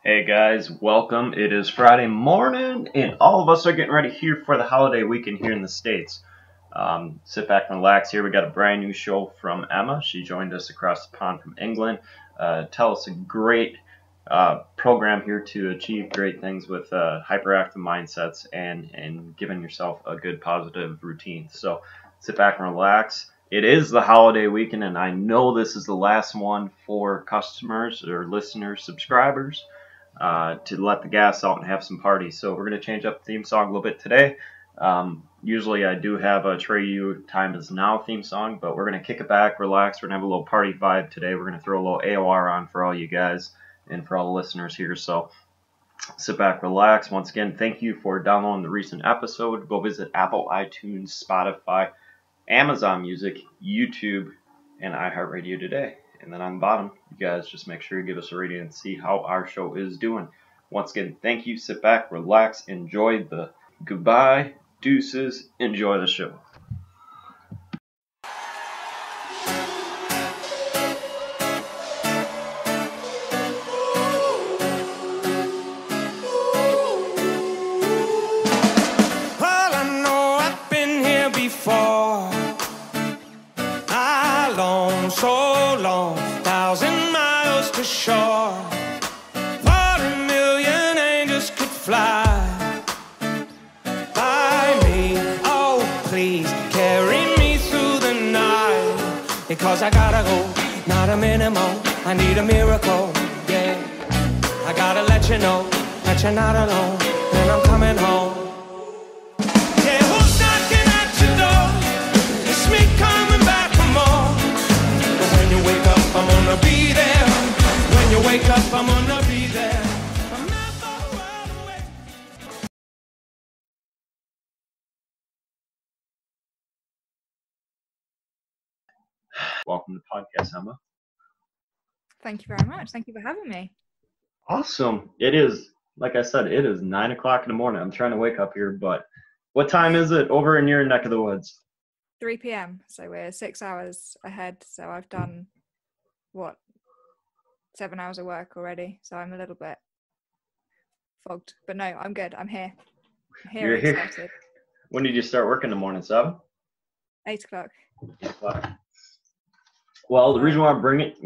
Hey guys, welcome. It is Friday morning, and all of us are getting ready here for the holiday weekend here in the States. Sit back and relax here. We got a brand new show from Emma. She joined us across the pond from England. Tell us a great program here to achieve great things with hyperactive mindsets and giving yourself a good positive routine. So sit back and relax. It is the holiday weekend, and I know this is the last one for customers or listeners, subscribers to let the gas out and have some parties. So we're going to change up the theme song a little bit today. Usually I do have a Trey U Time Is Now theme song, but we're going to kick it back, relax. We're going to have a little party vibe today. We're going to throw a little O.A.R on for all you guys and for all the listeners here. So sit back, relax. Once again, thank you for downloading the recent episode. Go visit Apple, iTunes, Spotify, Amazon Music, YouTube, and iHeartRadio today. And then on the bottom, you guys just make sure you give us a rating and see how our show is doing. Once again, thank you. Sit back, relax, enjoy the goodbye, deuces, enjoy the show. Well, I know I've been here before. I long, so long, 1,000 miles to shore. 40 million angels could fly by me. Oh, please carry me through the night. Because I gotta go, not a minute more. I need a miracle, yeah. I gotta let you know that you're not alone, and I'm coming home. Yeah, who's knocking at your door? It's me coming back for more. But when you wake up, I'm gonna be there. When you wake up, I'm gonna be there. I'm not far away. Welcome to the podcast, Emma. Thank you very much. Thank you for having me. Awesome. It is, like I said, it is 9 o'clock in the morning. I'm trying to wake up here, but what time is it over in your neck of the woods? 3 p.m. So we're 6 hours ahead. So I've done, 7 hours of work already. So I'm a little bit fogged. But no, I'm good. I'm here. You're and here. excited. When did you start work in the morning, 7? 8 o'clock. 8 o'clock. Well, the reason why I bring it,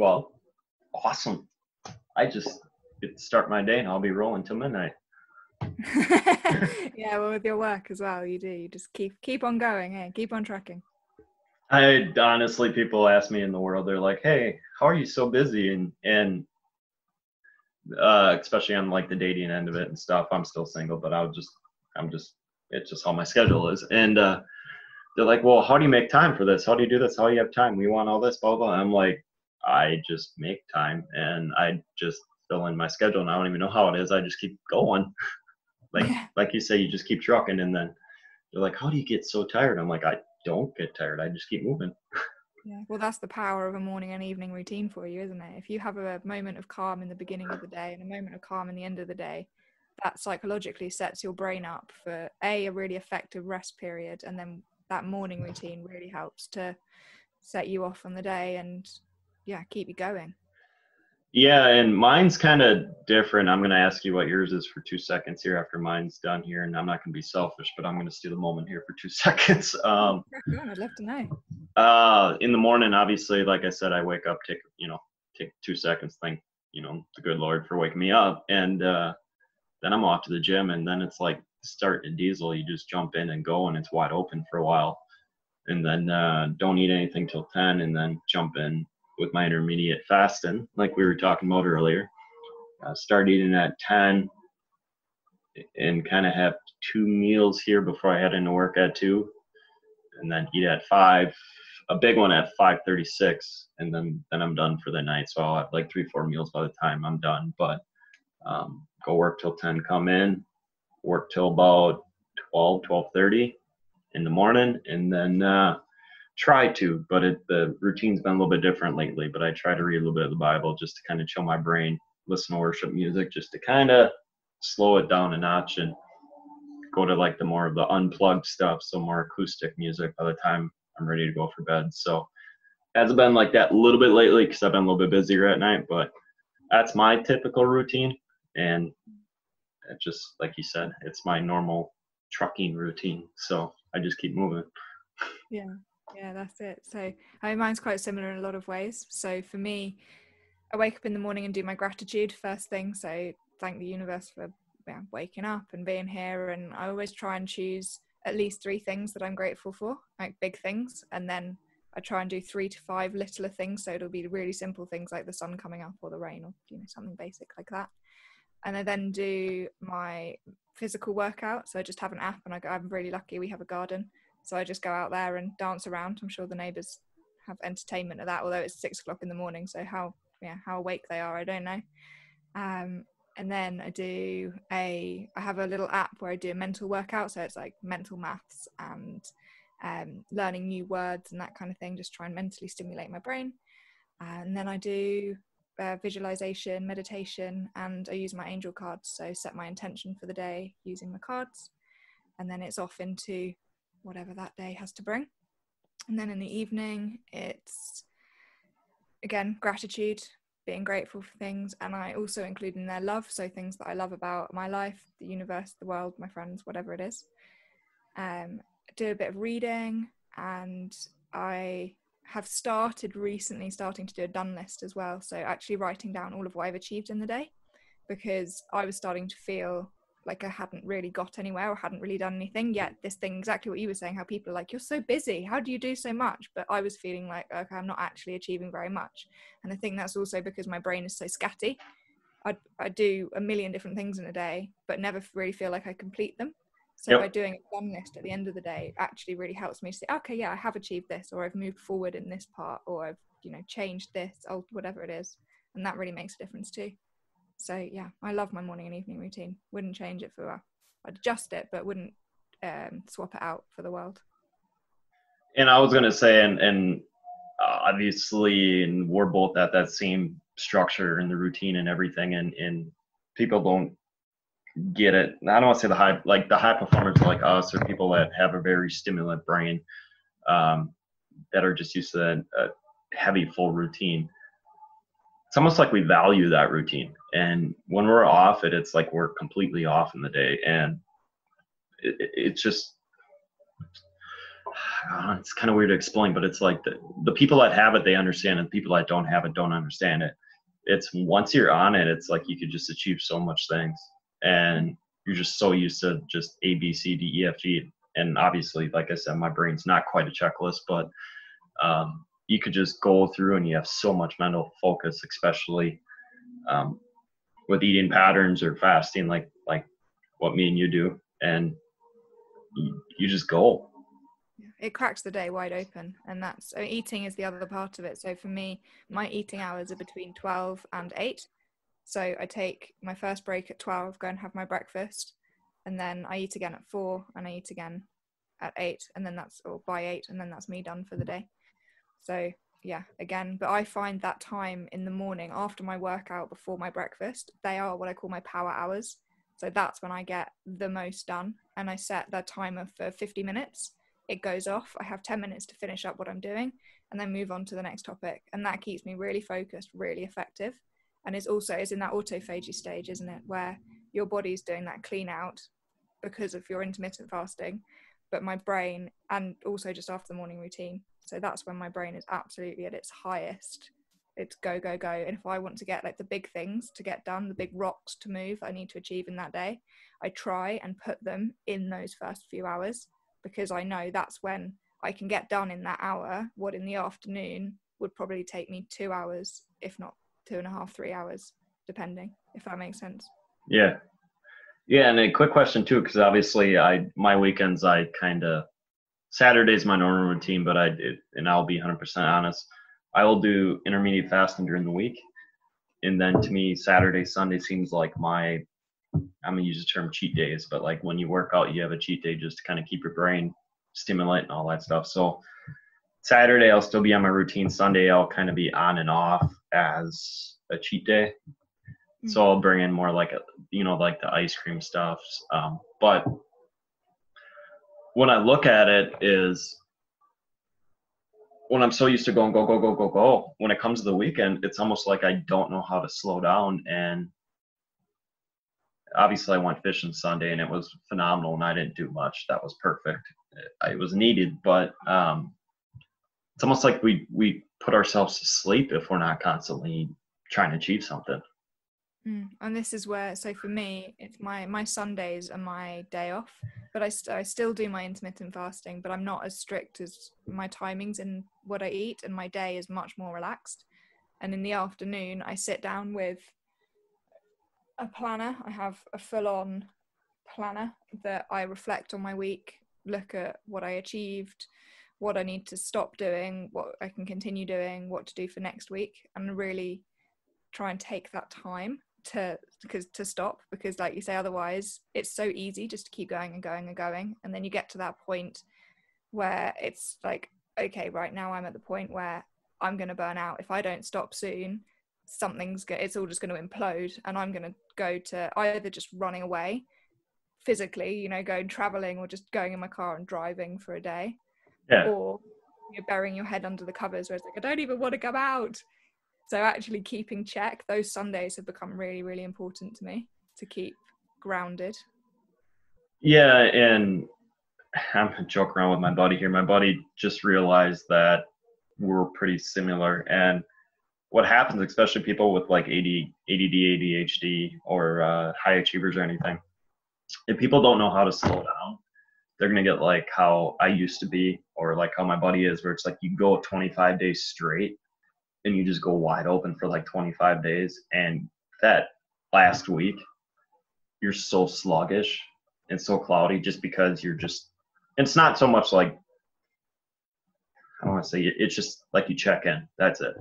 awesome. I just get to start my day and I'll be rolling till midnight. Yeah, well, with your work as well, you do. You just keep on going, eh? Keep on tracking. I honestly, people ask me in the world, they're like, "Hey, how are you so busy?" And especially on like the dating end of it and stuff. I'm still single, but it's just how my schedule is. And they're like, "Well, how do you make time for this? How do you do this? How do you have time? We want all this, blah blah." I'm like, I just make time and I just fill in my schedule, and I don't even know how it is. I just keep going. Like you say, you just keep trucking, and then they're like, "How do you get so tired?" I'm like, I don't get tired. I just keep moving. Yeah, well, that's the power of a morning and evening routine for you, isn't it? If you have a moment of calm in the beginning of the day and a moment of calm in the end of the day, that psychologically sets your brain up for a really effective rest period, and then that morning routine really helps to set you off on the day and keep you going. Yeah, and mine's kind of different. I'm going to ask you what yours is for 2 seconds here after mine's done here, and I'm not going to be selfish, but I'm going to steal the moment here for 2 seconds. I'd love to know. In the morning, obviously, like I said, I wake up, take 2 seconds, thank the good Lord for waking me up, and then I'm off to the gym, and then it's like starting a diesel. You just jump in and go, and it's wide open for a while, and then don't eat anything till 10, and then jump in with my intermediate fasting, like we were talking about earlier. Start eating at 10 and kind of have 2 meals here before I head into work at 2, and then eat at 5, a big one at 5:36, and then I'm done for the night. So I'll have like 3-4 meals by the time I'm done. But go work till 10, come in, work till about 12:30 in the morning, and then try to, but the routine's been a little bit different lately, but I try to read a little bit of the Bible just to kind of chill my brain, listen to worship music just to kind of slow it down a notch, and go to like the more of the unplugged stuff, so more acoustic music by the time I'm ready to go for bed. So hasn't been like that a little bit lately because I've been a little bit busier at night, but that's my typical routine. And it just, like you said, it's my normal trucking routine. So I just keep moving. Yeah, that's it. So I mean, mine's quite similar in a lot of ways. So for me, I wake up in the morning and do my gratitude first thing. So thank the universe for waking up and being here. And I always try and choose at least 3 things that I'm grateful for, like big things. And then I try and do 3 to 5 littler things. So it'll be really simple things like the sun coming up or the rain or something basic like that. And I then do my physical workout. So I just have an app, and I'm really lucky we have a garden. So I just go out there and dance around. I'm sure the neighbours have entertainment of that, although it's 6 o'clock in the morning. So how awake they are, I don't know. And then I have a little app where I do a mental workout. So it's like mental maths and learning new words and that kind of thing, just try and mentally stimulate my brain. And then I do visualization, meditation, and I use my angel cards. So set my intention for the day using the cards, and then it's off into whatever that day has to bring. And then in the evening, it's again gratitude, being grateful for things, and I also include in there love, so things that I love about my life, the universe, the world, my friends, whatever it is. Do a bit of reading, and I have recently starting to do a done list as well, so actually writing down all of what I've achieved in the day, because I was starting to feel like I hadn't really got anywhere or hadn't really done anything yet. This thing, exactly what you were saying, how people are like, you're so busy, how do you do so much? But I was feeling like, okay, I'm not actually achieving very much. And I think that's also because my brain is so scatty. I do a million different things in a day, but never really feel like I complete them. So by doing a done list at the end of the day actually really helps me to say, okay, yeah, I have achieved this, or I've moved forward in this part, or I've changed this, or whatever it is. And that really makes a difference too. So yeah, I love my morning and evening routine. Wouldn't change it I'd adjust it, but wouldn't swap it out for the world. And I was going to say, and obviously, and we're both at that same structure and the routine and everything, and people don't get it. I don't want to say the high performers like us, or people that have a very stimulant brain, that are just used to that heavy full routine. It's almost like we value that routine, and when we're off it, it's like we're completely off in the day, and it's just it's kind of weird to explain, but it's like the people that have it, they understand it. The people that don't have it don't understand it. It's once you're on it, it's like you could just achieve so much things, and you're just so used to just A, B, C, D, E, F, G. And obviously, like I said, my brain's not quite a checklist, but you could just go through and you have so much mental focus, especially with eating patterns or fasting, like what me and you do, and you just go. It cracks the day wide open, and eating is the other part of it. So for me, my eating hours are between 12 and 8. So I take my first break at 12, go and have my breakfast, and then I eat again at 4, and I eat again at 8, and then by 8, and then that's me done for the day. So yeah, again, but I find that time in the morning after my workout, before my breakfast, they are what I call my power hours. So that's when I get the most done, and I set that timer for 50 minutes. It goes off. I have 10 minutes to finish up what I'm doing and then move on to the next topic. And that keeps me really focused, really effective. And it's in that autophagy stage, isn't it? Where your body's doing that clean out because of your intermittent fasting, but my brain, and also just after the morning routine. So that's when my brain is absolutely at its highest. It's go, go, go. And if I want to get like the big things to get done, the big rocks to move I need to achieve in that day, I try and put them in those first few hours, because I know that's when I can get done in that hour what in the afternoon would probably take me 2 hours, if not 2.5, 3 hours, depending, if that makes sense. Yeah. And a quick question too, because obviously my weekends, Saturday's my normal routine, but and I'll be 100% honest, I will do intermediate fasting during the week. And then to me, Saturday, Sunday seems like I'm gonna use the term cheat days, but like when you work out, you have a cheat day just to kind of keep your brain stimulated and all that stuff. So Saturday, I'll still be on my routine. Sunday, I'll kind of be on and off as a cheat day. Mm-hmm. So I'll bring in more like like the ice cream stuff. But when I look at it is when I'm so used to going, go, go, go, go, go, when it comes to the weekend, it's almost like I don't know how to slow down. And obviously I went fishing Sunday and it was phenomenal and I didn't do much. That was perfect. It was needed, but it's almost like we put ourselves to sleep if we're not constantly trying to achieve something. And this is where, so for me, it's my Sundays are my day off, but I still do my intermittent fasting, but I'm not as strict as my timings in what I eat, and my day is much more relaxed. And in the afternoon, I sit down with a planner. I have a full-on planner that I reflect on my week, look at what I achieved, what I need to stop doing, what I can continue doing, what to do for next week, and really try and take that time to stop, because like you say, otherwise it's so easy just to keep going and going and going, and then you get to that point where it's like, okay, right now I'm at the point where I'm going to burn out. If I don't stop soon, it's all just going to implode, and I'm going to go to either just running away physically, going traveling, or just going in my car and driving for a day, or you're burying your head under the covers where it's like, I don't even want to come out. So actually keeping check, those Sundays have become really, really important to me to keep grounded. Yeah, and I'm joking around with my buddy here. My buddy just realized that we're pretty similar. And what happens, especially people with like ADD, ADHD, or high achievers or anything, if people don't know how to slow down, they're going to get like how I used to be, or like how my buddy is, where it's like you go 25 days straight and you just go wide open for like 25 days. And that last week, you're so sluggish and so cloudy just because it's not so much like, I don't want to say, it's just like you check in, that's it.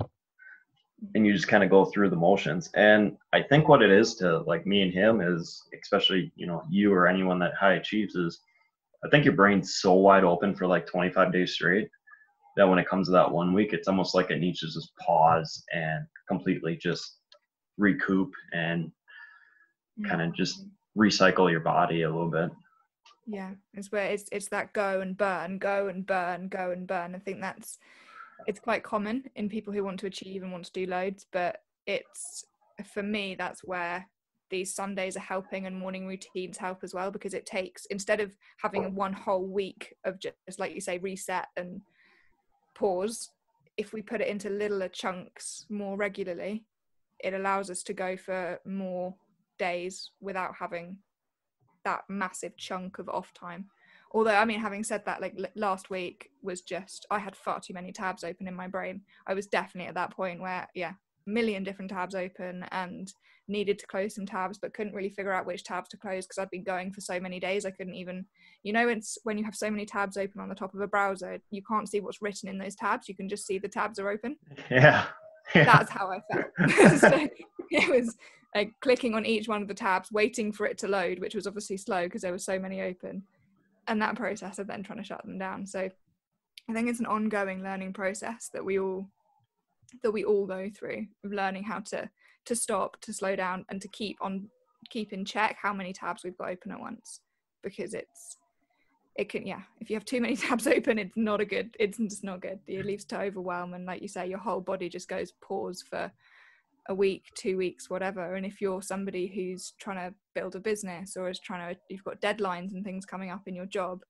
And you just kind of go through the motions. And I think what it is to like me and him is, especially, you or anyone that high achieves, is I think your brain's so wide open for like 25 days straight that when it comes to that 1 week, it's almost like it needs to just pause and completely just recoup and kind of just recycle your body a little bit. Yeah, it's where it's that go and burn, go and burn, go and burn. I think it's quite common in people who want to achieve and want to do loads, but for me, that's where these Sundays are helping, and morning routines help as well, because it takes, instead of having one whole week of just like you say, reset and pause, if we put it into littler chunks more regularly, it allows us to go for more days without having that massive chunk of off time. Although, I mean, having said that, like last week was just, I had far too many tabs open in my brain. I was definitely at that point where, a million different tabs open, and needed to close some tabs, but couldn't really figure out which tabs to close because I'd been going for so many days. I couldn't even, it's when you have so many tabs open on the top of a browser, you can't see what's written in those tabs. You can just see the tabs are open. Yeah. That's how I felt. So it was like clicking on each one of the tabs, waiting for it to load, which was obviously slow because there were so many open, and that process of then trying to shut them down. So I think it's an ongoing learning process that we all go through, of learning how to stop, to slow down, and to keep in check how many tabs we've got open at once, because if you have too many tabs open, it's just not good. It leads to overwhelm, and like you say, your whole body just goes pause for a week, 2 weeks, whatever. And if you're somebody who's trying to build a business, or you've got deadlines and things coming up in your job,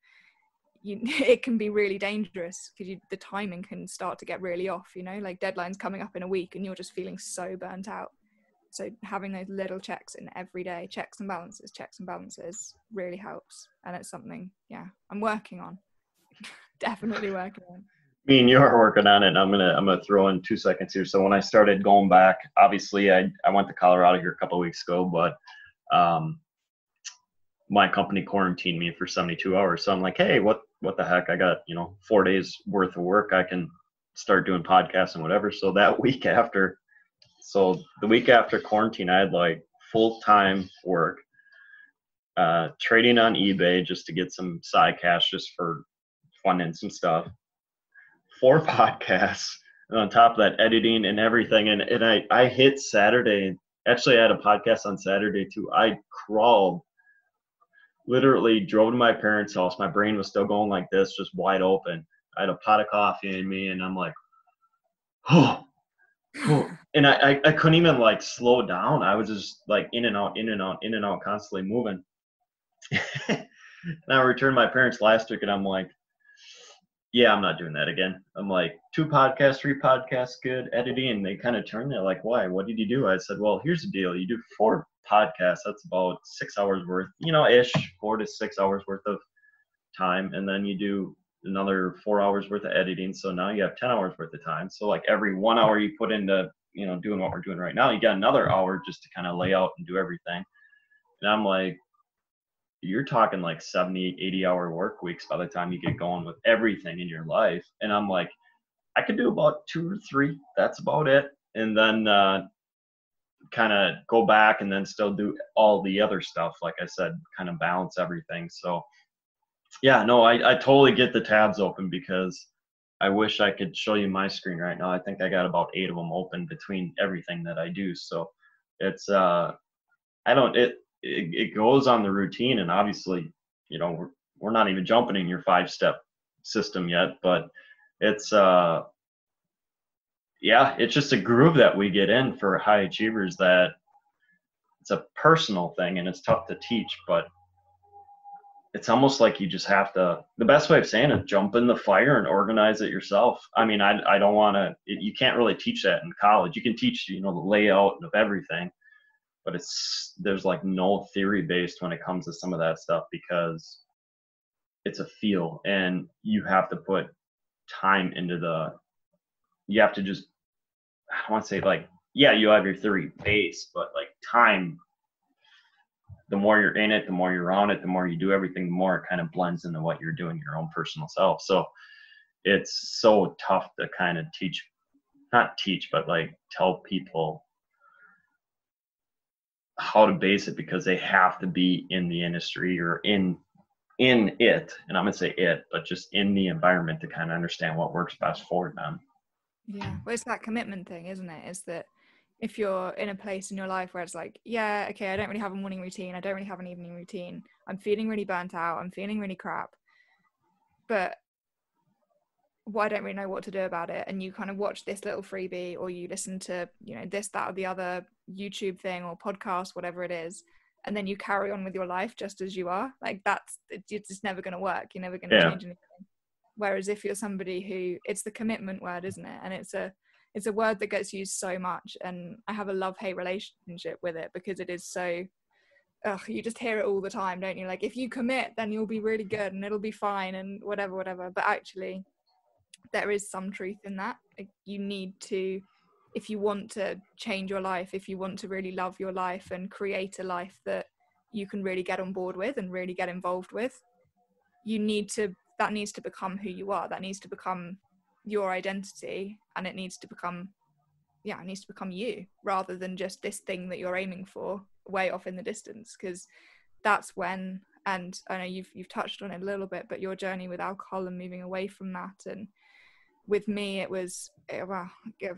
it can be really dangerous, because the timing can start to get really off, like deadlines coming up in a week and you're just feeling so burnt out. So having those little checks in every day, checks and balances really helps. And it's something, I'm working on. Definitely working on. Me and you are working on it, and I'm gonna throw in 2 seconds here. So when I started going back, obviously I went to Colorado here a couple of weeks ago, but my company quarantined me for 72 hours. So I'm like, hey, what the heck? I got 4 days worth of work. I can start doing podcasts and whatever. So the week after quarantine, I had like full-time work, trading on eBay just to get some side cash just for funding some stuff, 4 podcasts, and on top of that, editing and everything. And I hit Saturday. Actually, I had a podcast on Saturday too. I crawled, literally drove to my parents' house. My brain was still going like this, just wide open. I had a pot of coffee in me, and I'm like, and I couldn't even like slow down. I was just like in and out, in and out, in and out, constantly moving. And I returned my parents last week, and I'm like, yeah, I'm not doing that again. I'm like, 2 podcasts, 3 podcasts, good editing. And they kind of turned, they're like, why? What did you do? I said, well, here's the deal. You do 4 podcasts. That's about 6 hours worth, ish, 4 to 6 hours worth of time. And then you do another 4 hours worth of editing. So now you have 10 hours worth of time. So like every 1 hour you put into, doing what we're doing right now, you got another hour just to kind of lay out and do everything. And I'm like, you're talking like 70, 80-hour work weeks by the time you get going with everything in your life. And I'm like, I could do about 2 or 3. That's about it. And then kind of go back and then still do all the other stuff. Like I said, kind of balance everything. So yeah, no, I totally get the tabs open, because I wish I could show you my screen right now. I think I got about 8 of them open between everything that I do. So it's, it goes on the routine, and obviously, we're not even jumping in your 5-step system yet, but it's it's just a groove that we get in for high achievers, that it's a personal thing and it's tough to teach, but it's almost like you just have to, the best way of saying it, jump in the fire and organize it yourself. I mean, I don't want to, you can't really teach that in college. You can teach, the layout of everything, but there's like no theory based when it comes to some of that stuff, because it's a feel, and you have to put time into you have to just, I don't want to say like, yeah, you have your theory base, but like time, the more you're in it, the more you're on it, the more you do everything, the more it kind of blends into what you're doing, your own personal self. So it's so tough to kind of not teach, but like tell people how to base it, because they have to be in the industry or in it, and I'm gonna say it, but just in the environment to kind of understand what works best for them. Yeah, well, it's that commitment thing, isn't it? Is that if you're in a place in your life where it's like, yeah, okay, I don't really have a morning routine, I don't really have an evening routine, I'm feeling really burnt out, I'm feeling really crap, but I don't really know what to do about it, and you kind of watch this little freebie, or you listen to, this, that, or the other YouTube thing or podcast, whatever it is, and then you carry on with your life just as you are, like it's just never going to work. You're never going to change anything. Whereas if you're somebody who, it's the commitment word, isn't it? And it's a word that gets used so much, and I have a love-hate relationship with it, because it is so, you just hear it all the time, don't you? Like, if you commit, then you'll be really good and it'll be fine and whatever. But actually, there is some truth in that. Like, you need to, if you want to change your life, if you want to really love your life and create a life that you can really get on board with and really get involved with, that needs to become who you are. That needs to become your identity, and it needs to become you, rather than just this thing that you're aiming for way off in the distance. Because that's when, and I know you've touched on it a little bit, but your journey with alcohol and moving away from that, and with me it was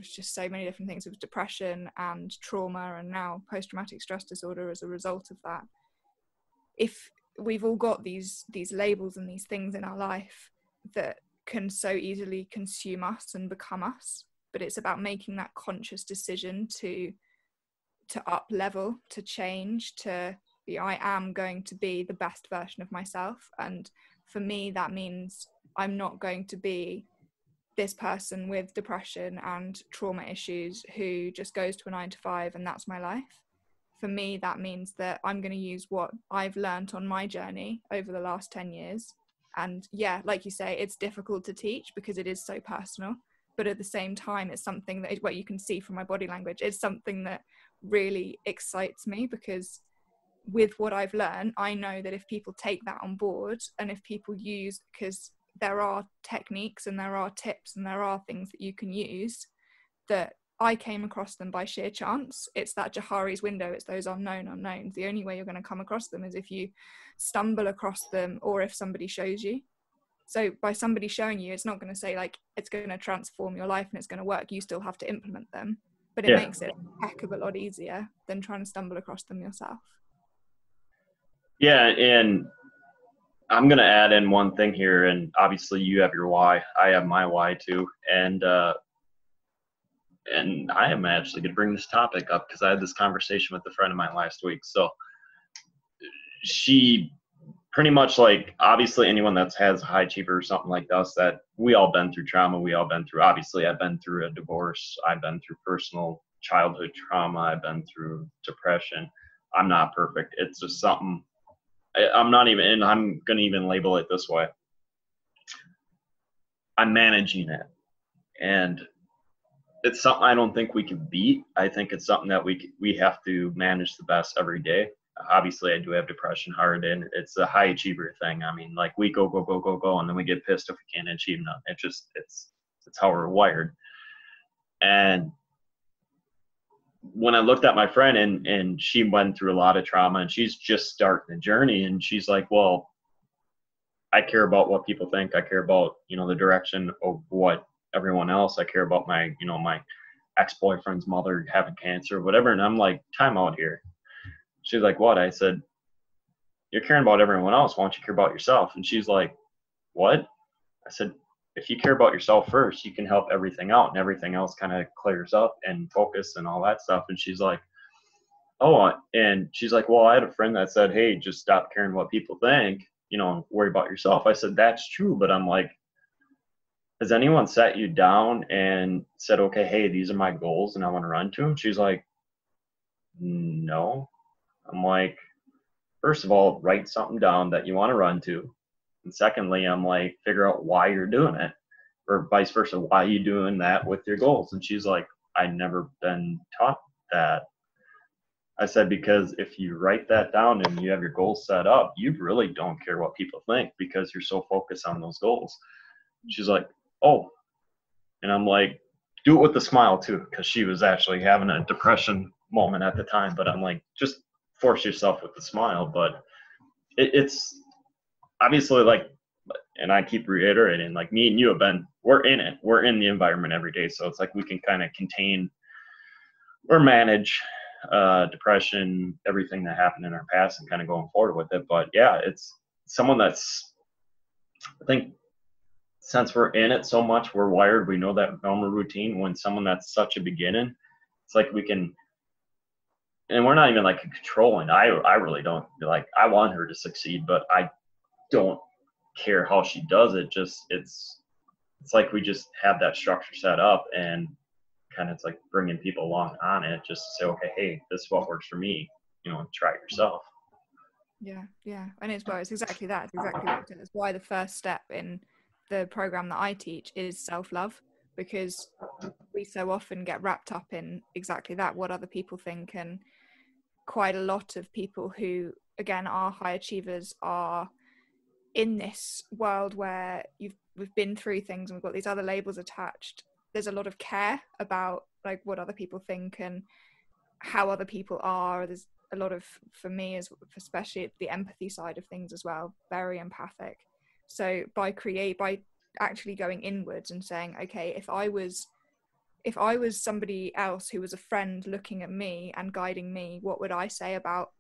just so many different things. It was depression and trauma, and now post-traumatic stress disorder as a result of that. If we've all got these labels and these things in our life that can so easily consume us and become us, but it's about making that conscious decision to up level, to change, to be, I am going to be the best version of myself. And for me, that means I'm not going to be this person with depression and trauma issues who just goes to a 9 to 5 and that's my life. For me, that means that I'm going to use what I've learned on my journey over the last 10 years. And yeah, like you say, it's difficult to teach because it is so personal. But at the same time, it's something that, what you can see from my body language, it's something that really excites me, because with what I've learned, I know that if people take that on board, and if people use, because there are techniques and there are tips and there are things that you can use, that I came across them by sheer chance. It's that Johari's window. It's those unknown unknowns. The only way you're going to come across them is if you stumble across them, or if somebody shows you. So by somebody showing you, it's not going to say like it's going to transform your life and it's going to work. You still have to implement them, but it makes it a heck of a lot easier than trying to stumble across them yourself. Yeah, and I'm going to add in one thing here, and obviously you have your why. I have my why too. And and I am actually going to bring this topic up because I had this conversation with a friend of mine last week. So she pretty much, like, obviously anyone that has a high achiever or something like us, that we all been through trauma. We all been through, obviously I've been through a divorce. I've been through personal childhood trauma. I've been through depression. I'm not perfect. It's just something I'm not even, and I'm going to even label it this way. I'm managing it. And it's something I don't think we can beat. I think it's something that we have to manage the best every day. Obviously, I do have depression hard, and it's a high achiever thing. I mean, like, we go, go, go, go, go, and then we get pissed if we can't achieve nothing. It's how we're wired. And when I looked at my friend, and she went through a lot of trauma, and she's just starting the journey, and she's like, well, I care about what people think. I care about, the direction of what everyone else. I care about my ex-boyfriend's mother having cancer or whatever. And I'm like, time out here. She's like, what? I said, you're caring about everyone else. Why don't you care about yourself? And she's like, what? I said, if you care about yourself first, you can help everything out, and everything else kind of clears up and focus and all that stuff. And she's like, oh, and she's like, well, I had a friend that said, hey, just stop caring what people think, and worry about yourself. I said, that's true. But I'm like, has anyone sat you down and said, okay, hey, these are my goals and I want to run to them? She's like, no. I'm like, first of all, write something down that you want to run to. And secondly, I'm like, figure out why you're doing it, or vice versa. Why are you doing that with your goals? And she's like, I never been taught that. I said, because if you write that down and you have your goals set up, you really don't care what people think because you're so focused on those goals. She's like, oh. And I'm like, do it with a smile too, because she was actually having a depression moment at the time. But I'm like, just force yourself with a smile. But it's obviously, like, and I keep reiterating, like, me and you we're in it. We're in the environment every day. So it's like we can kind of contain or manage depression, everything that happened in our past, and kind of going forward with it. But yeah, it's someone that's, I think, since we're in it so much, we're wired, we know that normal routine. When someone that's such a beginning, it's like we can, and we're not even like controlling. I really don't, like, I want her to succeed, but I don't care how she does it. Just it's like we just have that structure set up, and kind of, it's like bringing people along on it, just to say, okay, hey, this is what works for me, try it yourself. Yeah, and it's exactly that. It's exactly what it is. Why the first step in the program that I teach is self-love, because we so often get wrapped up in exactly that, what other people think. And quite a lot of people who, again, are high achievers are in this world where we've been through things and we've got these other labels attached. There's a lot of care about, like, what other people think and how other people are. There's a lot of, for me, as especially the empathy side of things as well, very empathic. So by actually going inwards and saying, okay, if I was somebody else who was a friend looking at me and guiding me, what would I say about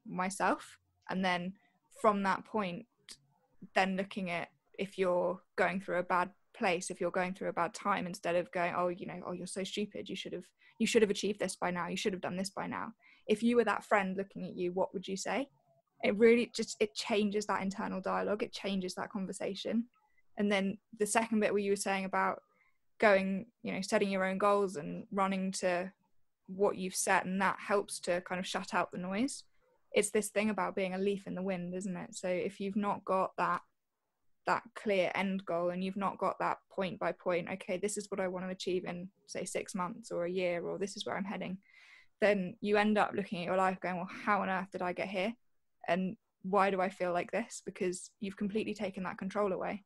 myself? And then from that point, then looking at, if you're going through a bad place, if you're going through a bad time, instead of going, oh, you're so stupid, you should have achieved this by now, you should have done this by now. If you were that friend looking at you, what would you say? It really it changes that internal dialogue, it changes that conversation. And then the second bit where you were saying about going, setting your own goals and running to what you've set, and that helps to kind of shut out the noise. It's this thing about being a leaf in the wind, isn't it? So if you've not got that clear end goal, and you've not got that point by point, okay, this is what I want to achieve in, say, 6 months or a year, or this is where I'm heading, then you end up looking at your life going, well, how on earth did I get here? And why do I feel like this? Because you've completely taken that control away.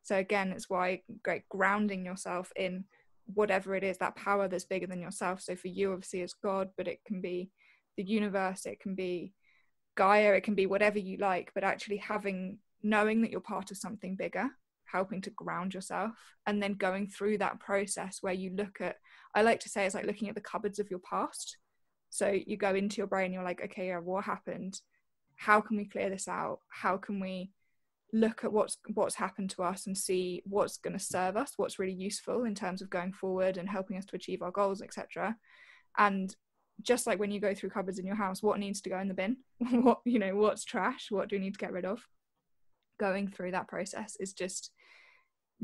So again, it's why great grounding yourself in whatever it is, that power that's bigger than yourself. So for you, obviously, it's God, but it can be the universe, it can be Gaia, it can be whatever you like, but actually knowing that you're part of something bigger, helping to ground yourself, and then going through that process where you look at, I like to say, it's like looking at the cupboards of your past. So you go into your brain, you're like, okay, yeah, what happened? How can we clear this out? How can we, look at what's happened to us and see what's going to serve us, what's really useful in terms of going forward and helping us to achieve our goals, etc. And just like when you go through cupboards in your house, what needs to go in the bin, what's trash, what do we need to get rid of, going through that process is just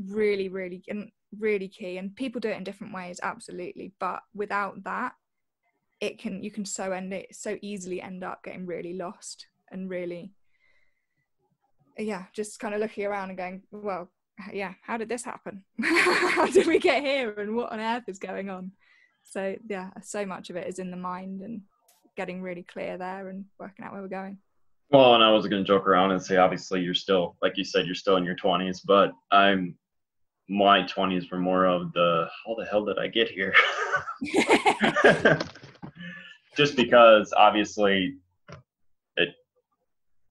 really, really, and really key. And people do it in different ways, absolutely, but without that, you can so easily end up getting really lost and really, just kind of looking around and going, well, yeah, how did this happen? How did we get here, and what on earth is going on? So yeah, so much of it is in the mind and getting really clear there and working out where we're going. Well, and I was going to joke around and say, obviously, you're still, like you said, you're still in your 20s, but my 20s were more of how the hell did I get here? Just because, obviously,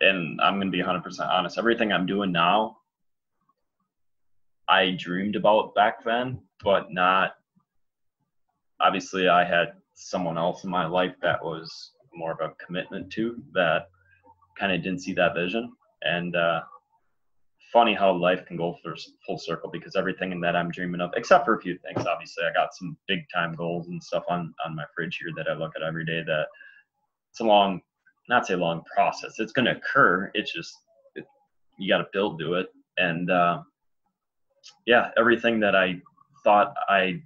and I'm going to be 100% honest, everything I'm doing now, I dreamed about back then, but not, obviously, I had someone else in my life that was more of a commitment to, that kind of didn't see that vision. And funny how life can go full circle, because everything that I'm dreaming of, except for a few things, obviously I got some big time goals and stuff on my fridge here that I look at every day, that it's a long process. It's going to occur. It's just, you got to build to it. And everything that I thought I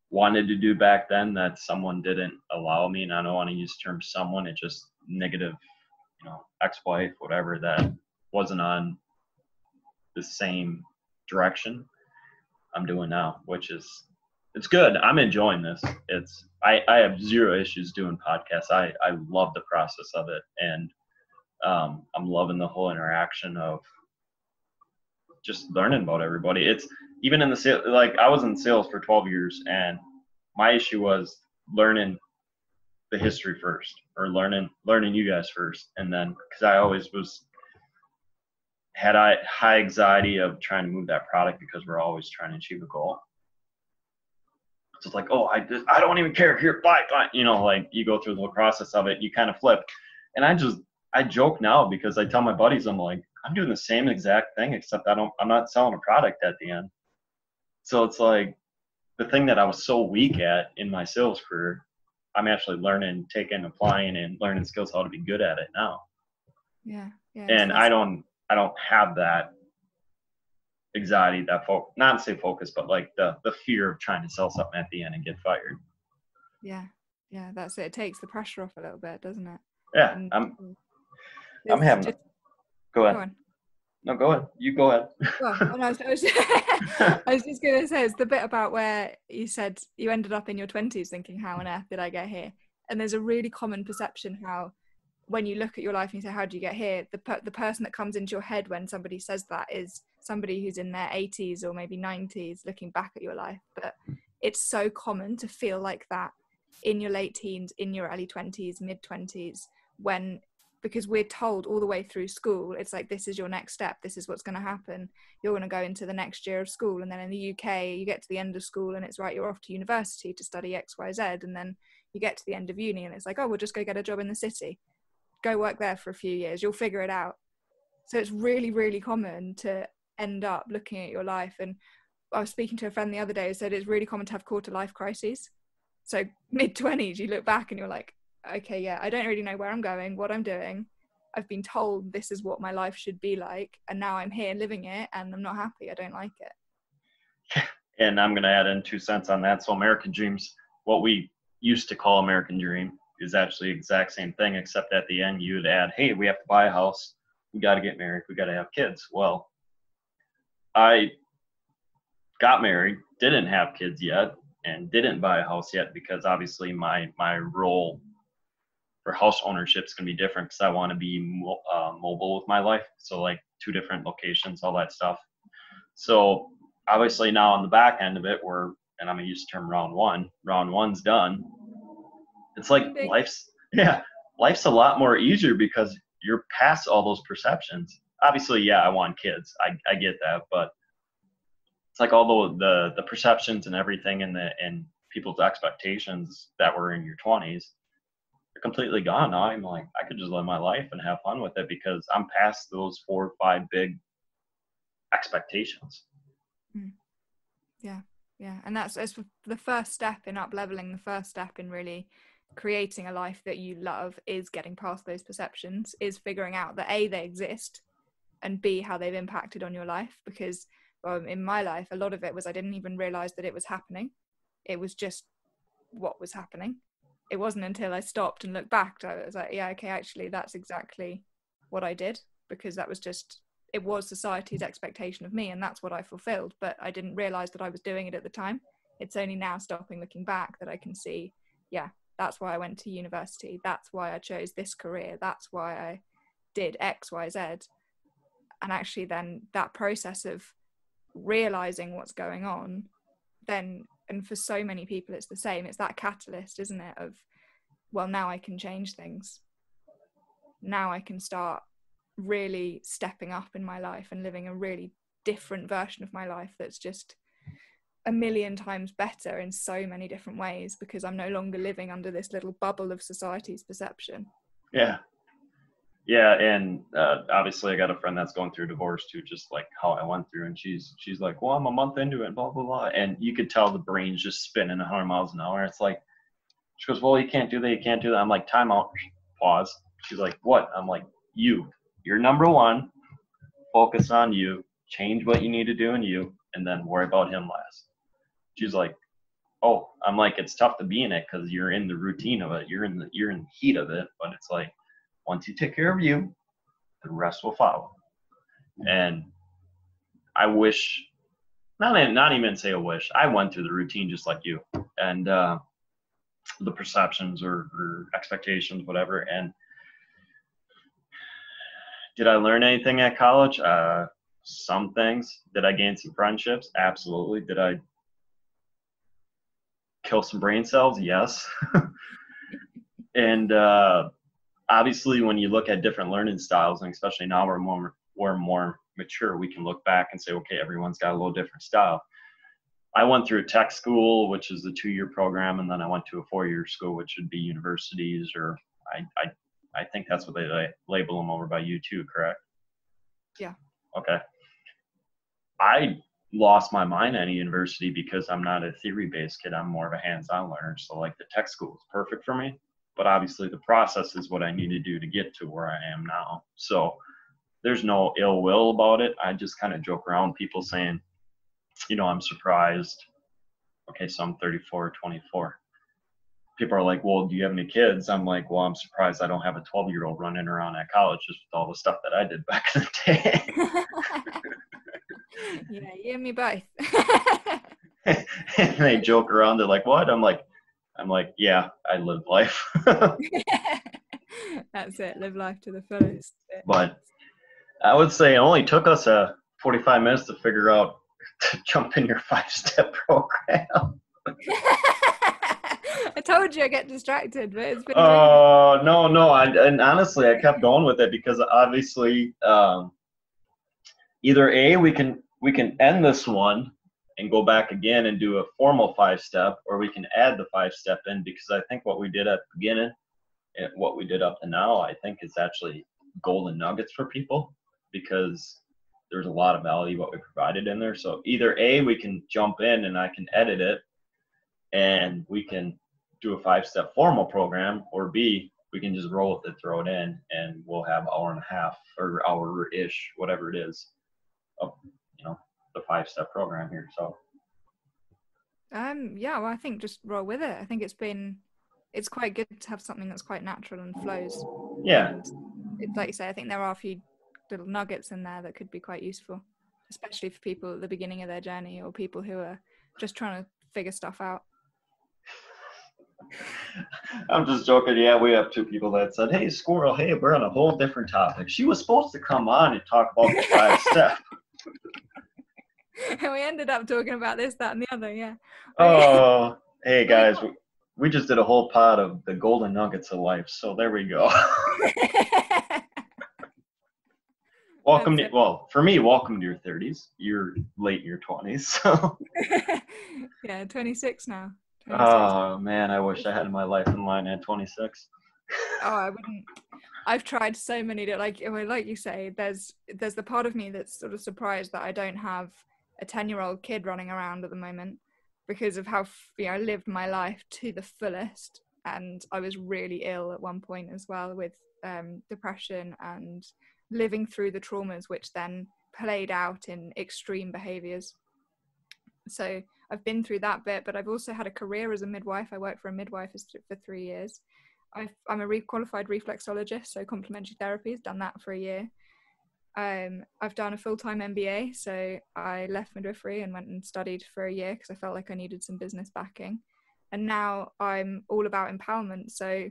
wanted to do back then that someone didn't allow me, and I don't want to use the term someone, it's just negative, ex-wife, whatever, that wasn't on the same direction, I'm doing now, which is, it's good. I'm enjoying this. I have zero issues doing podcasts. I love the process of it. And I'm loving the whole interaction of just learning about everybody. It's even in the sales, like I was in sales for 12 years, and my issue was learning the history first, or learning you guys first. And then, because I always had high anxiety of trying to move that product, because we're always trying to achieve a goal. So it's like, oh, I don't even care. Here, buy. Like you go through the whole process of it, you kind of flip. And I joke now, because I tell my buddies, I'm like, I'm doing the same exact thing, except I'm not selling a product at the end. So it's like the thing that I was so weak at in my sales career, I'm actually learning, applying, and learning skills how to be good at it now. Yeah. And I don't have that anxiety, not to say focus, but like the fear of trying to sell something at the end and get fired. Yeah, that's it. It takes the pressure off a little bit, doesn't it? Yeah, and I'm having. Go ahead. Go on. No, go ahead. You go ahead. Well, I was just going to say, it's the bit about where you said you ended up in your 20s thinking, how on earth did I get here? And there's a really common perception how, when you look at your life and you say, how do you get here? The person that comes into your head when somebody says that is somebody who's in their 80s or maybe 90s looking back at your life. But it's so common to feel like that in your late teens, in your early 20s, mid 20s, because we're told all the way through school, it's like, this is your next step, this is what's going to happen, you're going to go into the next year of school. And then in the UK, you get to the end of school and it's right, you're off to university to study XYZ. And then you get to the end of uni and it's like, oh, we'll just go get a job in the city, go work there for a few years, you'll figure it out. So it's really, really common to end up looking at your life. And I was speaking to a friend the other day who said it's really common to have quarter life crises. So mid-20s, you look back and you're like, okay, yeah, I don't really know where I'm going, what I'm doing. I've been told this is what my life should be like, and now I'm here living it and I'm not happy, I don't like it. And I'm going to add in 2 cents on that. So American Dreams, what we used to call American Dream, is actually the exact same thing, except at the end you'd add, hey, we have to buy a house, we got to get married, we got to have kids. Well, I got married, didn't have kids yet, and didn't buy a house yet, because obviously my role for house ownership is going to be different, because I want to be mobile with my life. So like 2 different locations, all that stuff. So obviously now on the back end of it, and I'm going to use the term round one's done. It's like life's a lot more easier, because you're past all those perceptions. Obviously, yeah, I want kids. I get that, but it's like all the perceptions and everything, and people's expectations that were in your 20s are completely gone now. I'm like, I could just live my life and have fun with it, because I'm past those 4 or 5 big expectations. Yeah. And that's the first step in up leveling. The first step in really creating a life that you love is getting past those perceptions, is figuring out that A, they exist, and B, how they've impacted on your life. Because in my life, a lot of it was I didn't even realize that it was happening. It was just what was happening. It wasn't until I stopped and looked back I was like, yeah, okay, actually that's exactly what I did, because that was just, it was society's expectation of me, and that's what I fulfilled, but I didn't realize that I was doing it at the time. It's only now, stopping, looking back, that I can see, yeah, that's why I went to university, that's why I chose this career, that's why I did X, Y, Z. And actually then that process of realizing what's going on, then, and for so many people it's the same, it's that catalyst, isn't it, of, well, now I can change things, now I can start really stepping up in my life and living a really different version of my life that's just a million times better in so many different ways, because I'm no longer living under this little bubble of society's perception. Yeah, and obviously I got a friend that's going through a divorce too, just like how I went through, and she's like, well, I'm a month into it, blah blah blah, and you could tell the brain's just spinning 100 miles an hour. It's like, she goes, well, you can't do that. I'm like, time out, pause. She's like, what? I'm like, you're number one, focus on you, change what you need to do in you, and then worry about him last. She's like, oh, I'm like, it's tough to be in it because you're in the routine of it, you're in the heat of it, but it's like, once you take care of you, the rest will follow. And I wish, not even say a wish, I went through the routine just like you, and the perceptions or expectations, whatever. And did I learn anything at college? Some things. Did I gain some friendships? Absolutely. Did I kill some brain cells? Yes. And obviously, when you look at different learning styles, and especially now we're more mature, we can look back and say, okay, everyone's got a little different style. I went through a tech school, which is a 2-year program, and then I went to a 4-year school, which would be universities, or I think that's what they label them over by you too, correct? Yeah. Okay. I lost my mind at a university because I'm not a theory-based kid. I'm more of a hands-on learner. So like the tech school is perfect for me, but obviously the process is what I need to do to get to where I am now. So there's no ill will about it. I just kind of joke around, people saying, I'm surprised. Okay, so I'm 34, 24. People are like, well, do you have any kids? I'm like, well, I'm surprised I don't have a 12-year-old running around at college just with all the stuff that I did back in the day. Yeah, you and me both. And they joke around. They're like, what? I'm like, yeah, I lived life. That's it. Live life to the fullest. But I would say it only took us 45 minutes to figure out to jump in your 5-step program. I told you I get distracted, but it's been. No. And honestly, I kept going with it because obviously, either A, we can end this one and go back again and do a formal 5-step, or we can add the 5-step in, because I think what we did at the beginning and what we did up to now, I think is actually golden nuggets for people, because there's a lot of value what we provided in there. So either A, we can jump in and I can edit it and we can do a 5-step formal program, or B, we can just roll with it, throw it in, and we'll have 1.5 hours or hour-ish, whatever it is, of the 5-step program here. So yeah, well, I think just roll with it. I think it's quite good to have something that's quite natural and flows. Yeah. And it's like you say, I think there are a few little nuggets in there that could be quite useful, especially for people at the beginning of their journey, or people who are just trying to figure stuff out. I'm just joking. Yeah, we have 2 people that said, hey, Squirrel, hey, we're on a whole different topic. She was supposed to come on and talk about the 5-step. And we ended up talking about this, that, and the other, yeah. Oh, hey, guys, we just did a whole pod of the golden nuggets of life, so there we go. For me, welcome to your 30s. You're late in your 20s, so. Yeah, 26 now. 26. Oh, man, I wish I had my life in line at 26. Oh, I wouldn't. I've tried so many like you say, there's the part of me that's sort of surprised that I don't have a 10-year-old kid running around at the moment because of how I lived my life to the fullest, and I was really ill at one point as well with depression and living through the traumas which then played out in extreme behaviors. So I've been through that bit, but I've also had a career as a midwife. I worked for a midwife for 3 years. I'm a qualified reflexologist, so complementary therapy. I've done that for a year. I've done a full-time MBA, so I left midwifery and went and studied for a year because I felt like I needed some business backing. And now I'm all about empowerment. So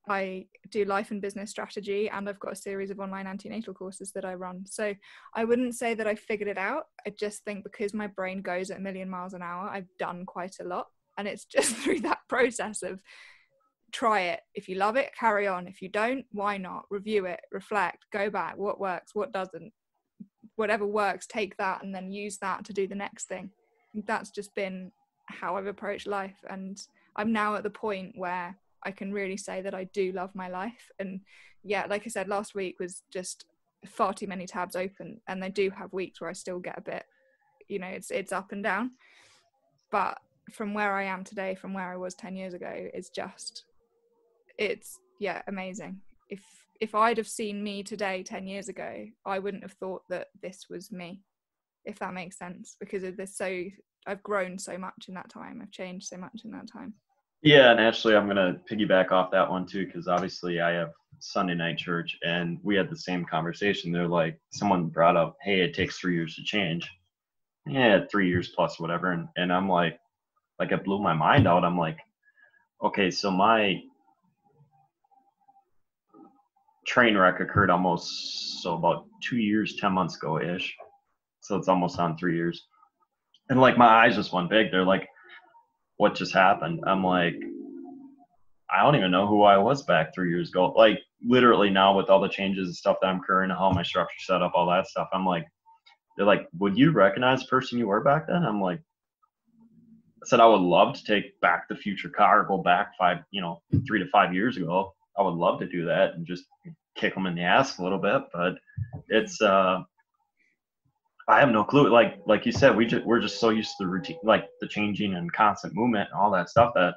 I do life and business strategy, and I've got a series of online antenatal courses that I run. So I wouldn't say that I figured it out. I just think because my brain goes at a million miles an hour, I've done quite a lot. And it's just through that process of try it. If you love it, carry on. If you don't, why not? Review it, reflect, go back. What works, what doesn't? Whatever works, take that and then use that to do the next thing. That's just been how I've approached life. And I'm now at the point where I can really say that I do love my life. And yeah, like I said, last week was just far too many tabs open. And I do have weeks where I still get a bit, it's up and down. But from where I am today, from where I was 10 years ago, it's amazing. If I'd have seen me today 10 years ago, I wouldn't have thought that this was me, if that makes sense, because I've grown so much in that time. I've changed so much in that time. Yeah, and actually, I'm gonna piggyback off that one too, because obviously I have Sunday night church, and we had the same conversation. They're like, someone brought up, "Hey, it takes 3 years to change." Yeah, 3 years plus whatever, and I'm like it blew my mind out. I'm like, okay, so my train wreck occurred about 2 years, 10 months ago ish. So it's almost on 3 years. And like my eyes just went big. They're like, what just happened? I'm like, I don't even know who I was back 3 years ago. Like literally now with all the changes and stuff that I'm current, how my structure set up, all that stuff. I'm like, they're like, would you recognize the person you were back then? I'm like, I said, I would love to take back the future car, go back 3 to 5 years ago. I would love to do that and just kick them in the ass a little bit, but it's I have no clue. Like you said, we're just so used to the routine, like the changing and constant movement and all that stuff, that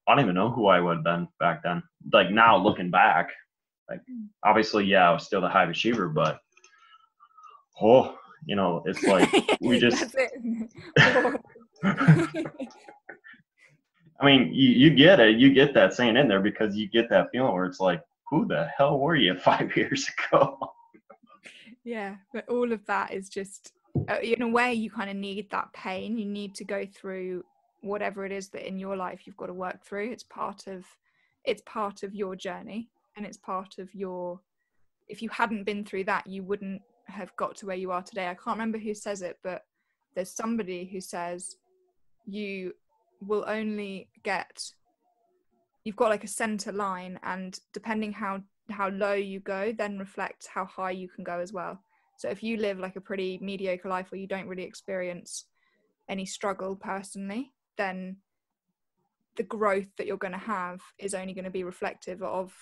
I don't even know who I would have been back then. Like now looking back, like obviously, yeah, I was still the high achiever, but it's like we just. I mean, you get it. You get that saying in there because you get that feeling where it's like, who the hell were you 5 years ago? Yeah, but all of that is just, in a way, you kind of need that pain. You need to go through whatever it is that in your life you've got to work through. It's part of your journey, and it's part of if you hadn't been through that, you wouldn't have got to where you are today. I can't remember who says it, but there's somebody who says you will only you've got like a center line, and depending how low you go then reflects how high you can go as well. So if you live like a pretty mediocre life where you don't really experience any struggle personally, then the growth that you're going to have is only going to be reflective of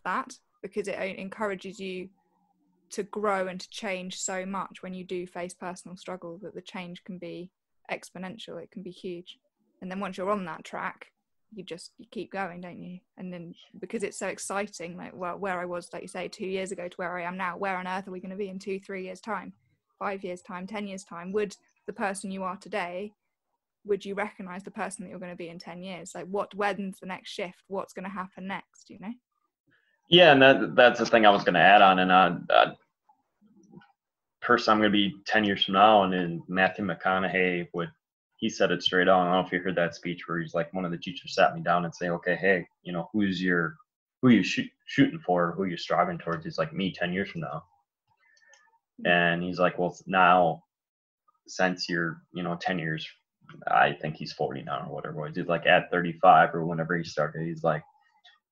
that, because it encourages you to grow and to change so much when you do face personal struggle, that the change can be exponential, it can be huge. And then once you're on that track, you keep going, don't you? And then because it's so exciting, like, well, where I was, like you say, 2 years ago to where I am now, where on earth are we going to be in 2-3 years time, 5 years time, 10 years time? Would the person you are today, would you recognize the person that you're going to be in 10 years? Like, when's the next shift? What's going to happen next, Yeah, and that's the thing I was going to add on. And person I'm going to be 10 years from now, and then Matthew McConaughey he said it straight on. I don't know if you heard that speech where he's like, one of the teachers sat me down and say, okay, hey, who you shooting for, who you striving towards? He's like, me 10 years from now. And he's like, well, now since you're 10 years, I think he's 40 now or whatever. He's like at 35 or whenever he started, he's like,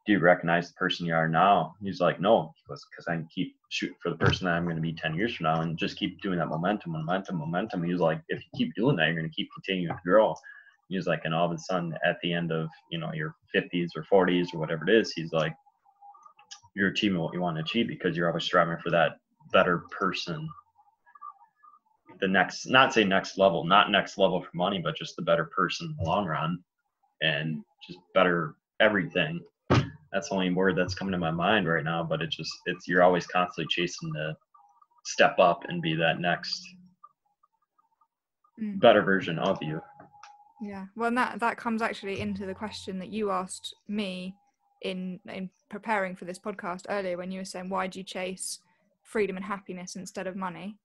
do you recognize the person you are now? He's like, no. He goes, because I can keep shooting for the person that I'm going to be 10 years from now and just keep doing that momentum. He's like, if you keep doing that, you're going to keep continuing to grow. He's like, and all of a sudden at the end of, your 50s or 40s or whatever it is, he's like, you're achieving what you want to achieve because you're always striving for that better person. The next, not say next level, not next level for money, but just the better person in the long run, and just better everything. That's the only word that's coming to my mind right now, but you're always constantly chasing to step up and be that next better version of you. Yeah, well, that comes actually into the question that you asked me in preparing for this podcast earlier, when you were saying, why do you chase freedom and happiness instead of money?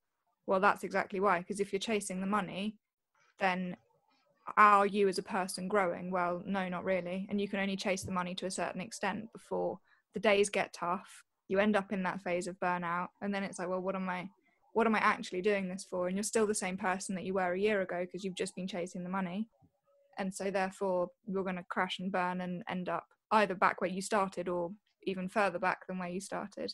Well, that's exactly why, because if you're chasing the money, then are you as a person growing? Well, no, not really. And you can only chase the money to a certain extent before the days get tough. You end up in that phase of burnout, and then it's like, well, what am I actually doing this for? And you're still the same person that you were a year ago because you've just been chasing the money. And so therefore you're going to crash and burn and end up either back where you started or even further back than where you started.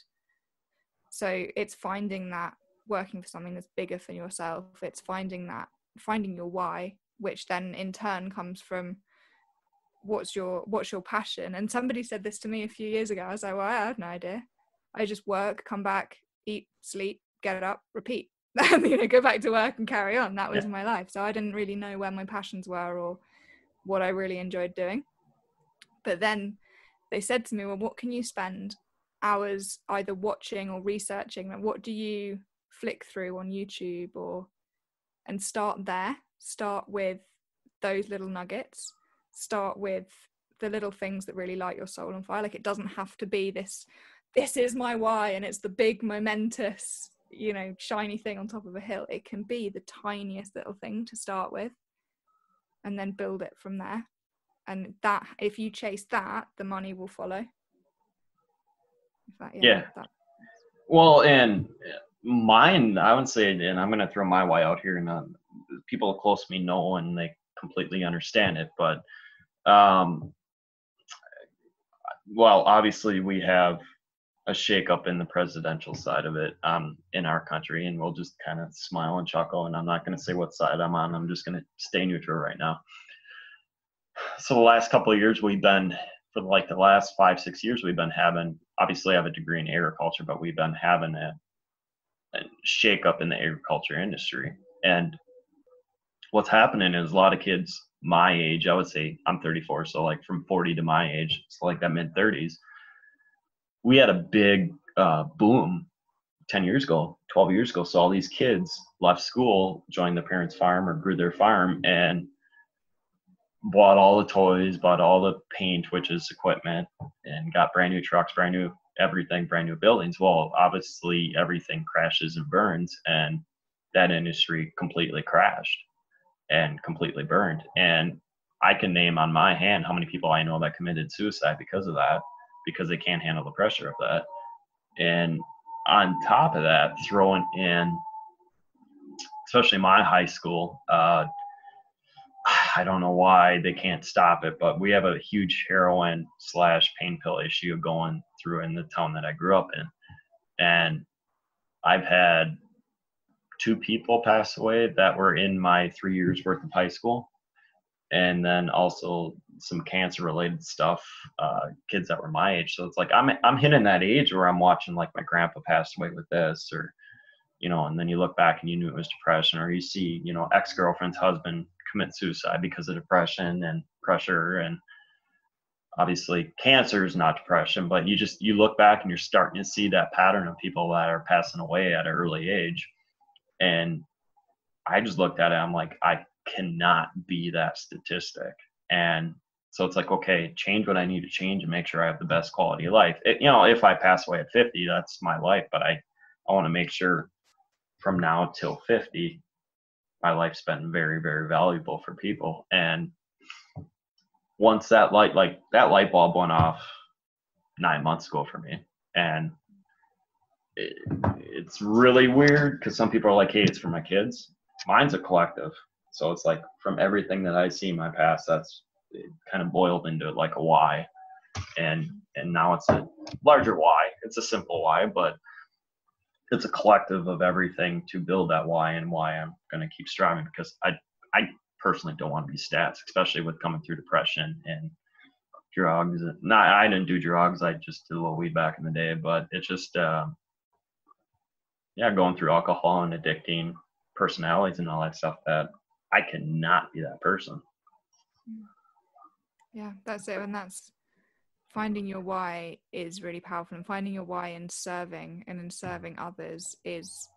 So it's finding that, working for something that's bigger for yourself. It's finding your why, which then in turn comes from what's your passion. And somebody said this to me a few years ago. I was like, well, I have no idea. I just work, come back, eat, sleep, get up, repeat. Go back to work and carry on. That was my life. So I didn't really know where my passions were or what I really enjoyed doing. But then they said to me, well, what can you spend hours either watching or researching? Like, what do you flick through on YouTube and start there. Start with those little nuggets. Start with the little things that really light your soul on fire. Like, it doesn't have to be this is my why and it's the big momentous, shiny thing on top of a hill. It can be the tiniest little thing to start with and then build it from there. And that, if you chase that, the money will follow. Well, and mine, I would say, and I'm going to throw my why out here, and people close to me know and they completely understand it. But, well, obviously we have a shakeup in the presidential side of it in our country, and we'll just kind of smile and chuckle. And I'm not going to say what side I'm on. I'm just going to stay neutral right now. So the last couple of years for like the last 5-6 years, we've been having, obviously I have a degree in agriculture, but we've been having a shake up in the agriculture industry. And what's happening is a lot of kids my age, I would say I'm 34, so like from 40 to my age, so like that mid 30s, we had a big boom 10 years ago, 12 years ago. So all these kids left school, joined their parents' farm or grew their farm, and bought all the toys, bought all the paint, which is equipment, and got brand new trucks, brand new everything, brand new buildings. Well, obviously everything crashes and burns, and that industry completely crashed and completely burned. And I can name on my hand how many people I know that committed suicide because of that, because they can't handle the pressure of that. And on top of that, throwing in, especially my high school, I don't know why they can't stop it, but we have a huge heroin / pain pill issue going through in the town that I grew up in. And I've had 2 people pass away that were in my 3 years worth of high school. And then also some cancer related stuff, kids that were my age. So it's like, I'm hitting that age where I'm watching like my grandpa passed away with this, or, and then you look back and you knew it was depression, or you see, ex-girlfriend's husband commit suicide because of depression and pressure. And obviously cancer is not depression, but you look back and you're starting to see that pattern of people that are passing away at an early age. And I just looked at it, I'm like, I cannot be that statistic. And so it's like, okay, change what I need to change and make sure I have the best quality of life. If I pass away at 50, that's my life, but I want to make sure from now till 50, my life's been very, very valuable for people. And once that light bulb went off 9 months ago for me, and it's really weird because some people are like, hey, it's for my kids. Mine's a collective. So it's like, from everything that I see in my past, that's it kind of boiled into like a why. And now it's a larger why. It's a simple why, but it's a collective of everything to build that why, and why I'm going to keep striving, because personally don't want to be stats, especially with coming through depression and drugs. I didn't do drugs. I just did a little weed back in the day, but it's just, going through alcohol and addicting personalities and all that stuff, that I cannot be that person. Yeah, that's it. And that's finding your why is really powerful, and finding your why in serving and in serving others is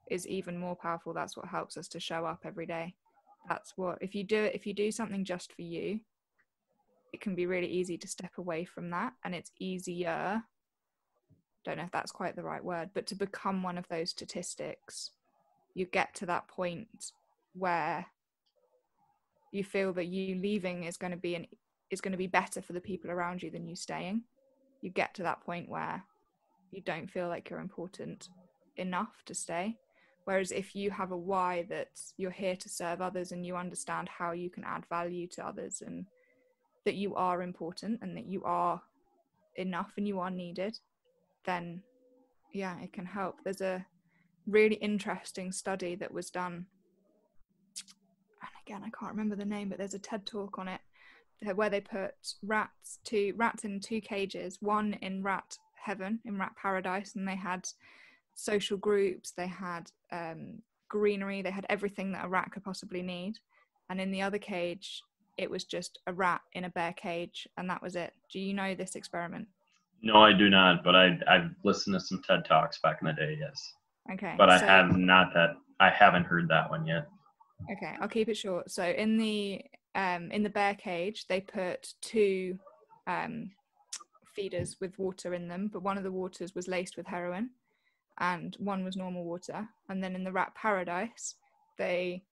even more powerful. That's what helps us to show up every day. That's what, if you do something just for you, it can be really easy to step away from that, and it's easier, don't know if that's quite the right word, but to become one of those statistics. You get to that point where you feel that you leaving is going to be better for the people around you than you staying. You get to that point where you don't feel like you're important enough to stay. Whereas if you have a why that you're here to serve others, and you understand how you can add value to others, and that you are important and that you are enough and you are needed, then yeah, it can help. There's a really interesting study that was done, and again, I can't remember the name, but there's a TED talk on it, where they put rats in 2 cages, one in rat heaven, in rat paradise, and they had social groups, they had greenery, they had everything that a rat could possibly need. And in the other cage, it was just a rat in a bear cage, and that was it. Do you know this experiment? No, I do not, but I've listened to some TED Talks back in the day, yes. Okay. But I haven't heard that one yet. Okay, I'll keep it short. So in the bear cage, they put 2 feeders with water in them, but one of the waters was laced with heroin and one was normal water. And then in the rat paradise, they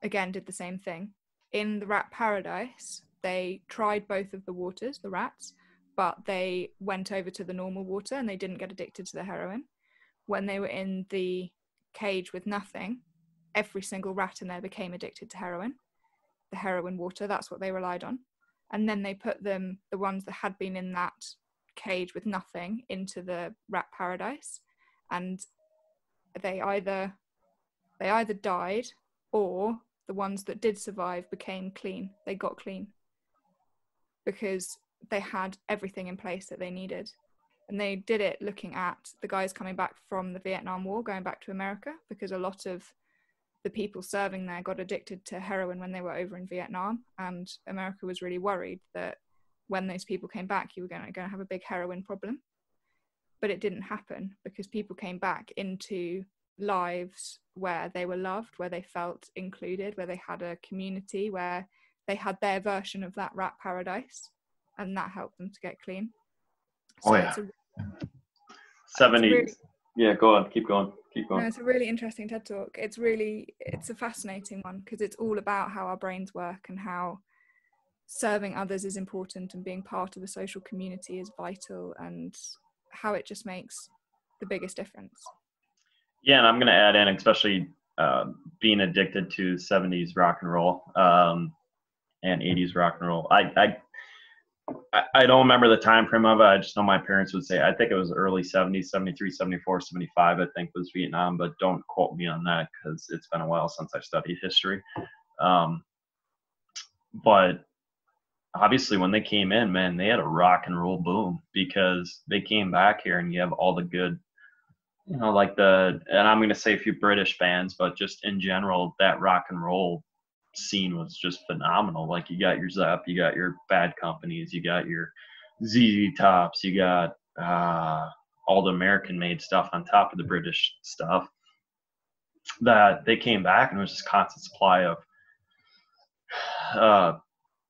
again did the same thing. In the rat paradise, they tried both of the waters, the rats, but they went over to the normal water and they didn't get addicted to the heroin. When they were in the cage with nothing, every single rat in there became addicted to heroin, the heroin water. That's what they relied on. And then they put the ones that had been in that cage with nothing, into the rat paradise, and they either died, or the ones that did survive became clean. They got clean because they had everything in place that they needed. And they did it looking at the guys coming back from the Vietnam War, going back to America, because a lot of the people serving there got addicted to heroin when they were over in Vietnam, and America was really worried that when those people came back, you were going to have a big heroin problem. But it didn't happen, because people came back into lives where they were loved, where they felt included, where they had a community, where they had their version of that rat paradise, and that helped them to get clean. So it's 70s. Yeah, go on. Keep going. No, it's a really interesting TED Talk. It's a fascinating one, because it's all about how our brains work and how serving others is important and being part of a social community is vital, and how it just makes the biggest difference. Yeah, and I'm going to add in, especially being addicted to 70s rock and roll and 80s rock and roll. I don't remember the time frame of it. I just know my parents would say, I think it was early 70s, 73, 74, 75, I think was Vietnam, but don't quote me on that because it's been a while since I studied history. But obviously when they came in, man, they had a rock and roll boom, because they came back here and you have all the good, like and I'm going to say a few British bands, but just in general, that rock and roll scene was just phenomenal. Like, you got your Zepp, you got your Bad Companies, you got your ZZ Tops, you got all the American made stuff on top of the British stuff, that they came back and it was just constant supply of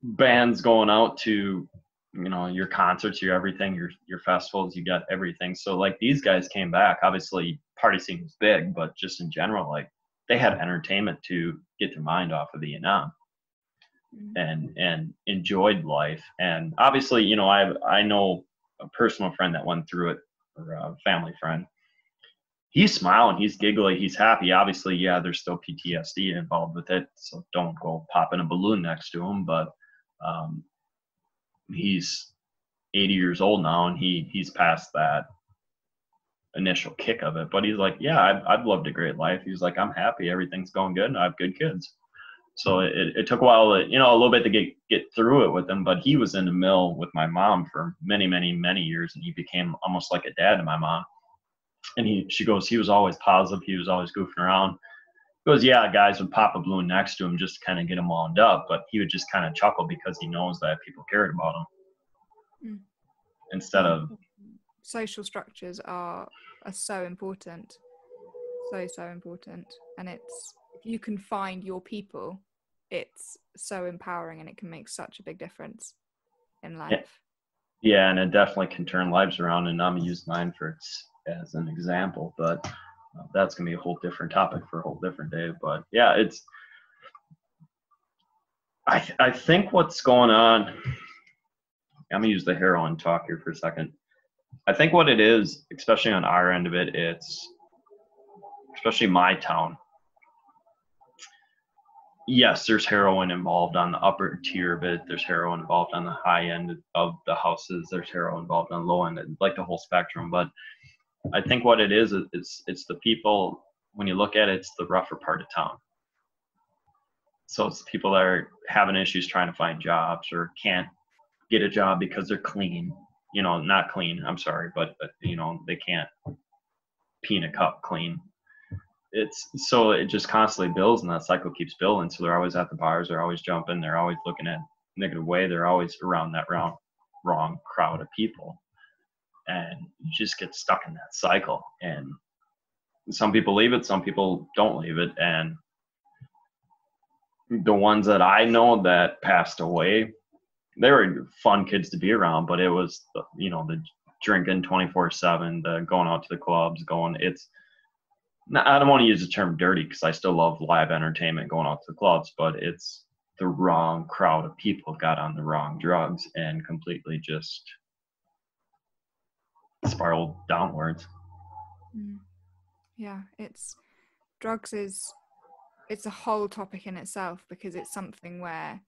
bands going out to, your concerts, your everything, your festivals, you got everything. So like, these guys came back, obviously party scene was big, but just in general, like, they had entertainment to get their mind off of Vietnam and enjoyed life. And obviously, I know a personal friend that went through it, or a family friend. He's smiling, he's giggly, he's happy. Obviously, yeah, there's still PTSD involved with it, so don't go popping a balloon next to him. But he's 80 years old now, and he's past that initial kick of it. But he's like, yeah, I've lived a great life. He's like, I'm happy, everything's going good, and I have good kids. So it took a while, a little bit to get through it with him, but he was in the mill with my mom for many, many, many years, and he became almost like a dad to my mom. And she goes, he was always positive. He was always goofing around. He goes, yeah, guys would pop a balloon next to him just to kind of get him wound up, but he would just kind of chuckle because he knows that people cared about him. Mm. Instead of social structures are so important, so important, and it's, if you can find your people, it's so empowering, and it can make such a big difference in life. Yeah, and it definitely can turn lives around, and I'm using mine as an example, but that's gonna be a whole different topic for a whole different day. But yeah, I think what's going on, I'm gonna use the heroin talk here for a second. I think what it is, especially on our end of it, it's especially my town. Yes, there's heroin involved on the upper tier of it. There's heroin involved on the high end of the houses. There's heroin involved on the low end, like the whole spectrum. But I think what it is, it's the people, when you look at it, it's the rougher part of town. So it's the people that are having issues trying to find jobs or can't get a job because they're clean. Not clean, I'm sorry, but they can't pee in a cup clean. So it just constantly builds, and that cycle keeps building. So they're always at the bars, they're always jumping, they're always looking at negative way, they're always around that wrong crowd of people, and you just get stuck in that cycle. And some people leave it, some people don't leave it. And the ones that I know that passed away, they were fun kids to be around, but it was the drinking 24/7, the going out to the clubs, I don't want to use the term dirty because I still love live entertainment, going out to the clubs, but it's the wrong crowd of people got on the wrong drugs and completely just spiraled downwards. Yeah, drugs it's a whole topic in itself, because it's something where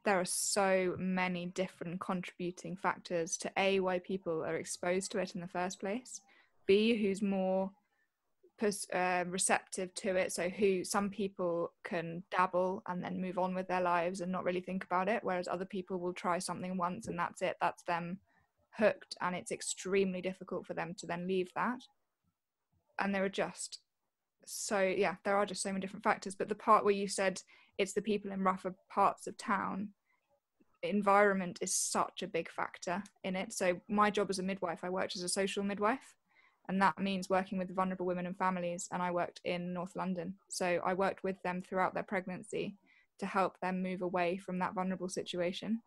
there are so many different contributing factors to A, why people are exposed to it in the first place, B, who's more receptive to it. So some people can dabble and then move on with their lives and not really think about it, whereas other people will try something once and that's it, that's them hooked, and it's extremely difficult for them to then leave that. And there are just so many different factors. But the part where you said it's the people in rougher parts of town, environment is such a big factor in it. So my job as a midwife, I worked as a social midwife, and that means working with vulnerable women and families, and I worked in North London. So I worked with them throughout their pregnancy to help them move away from that vulnerable situation.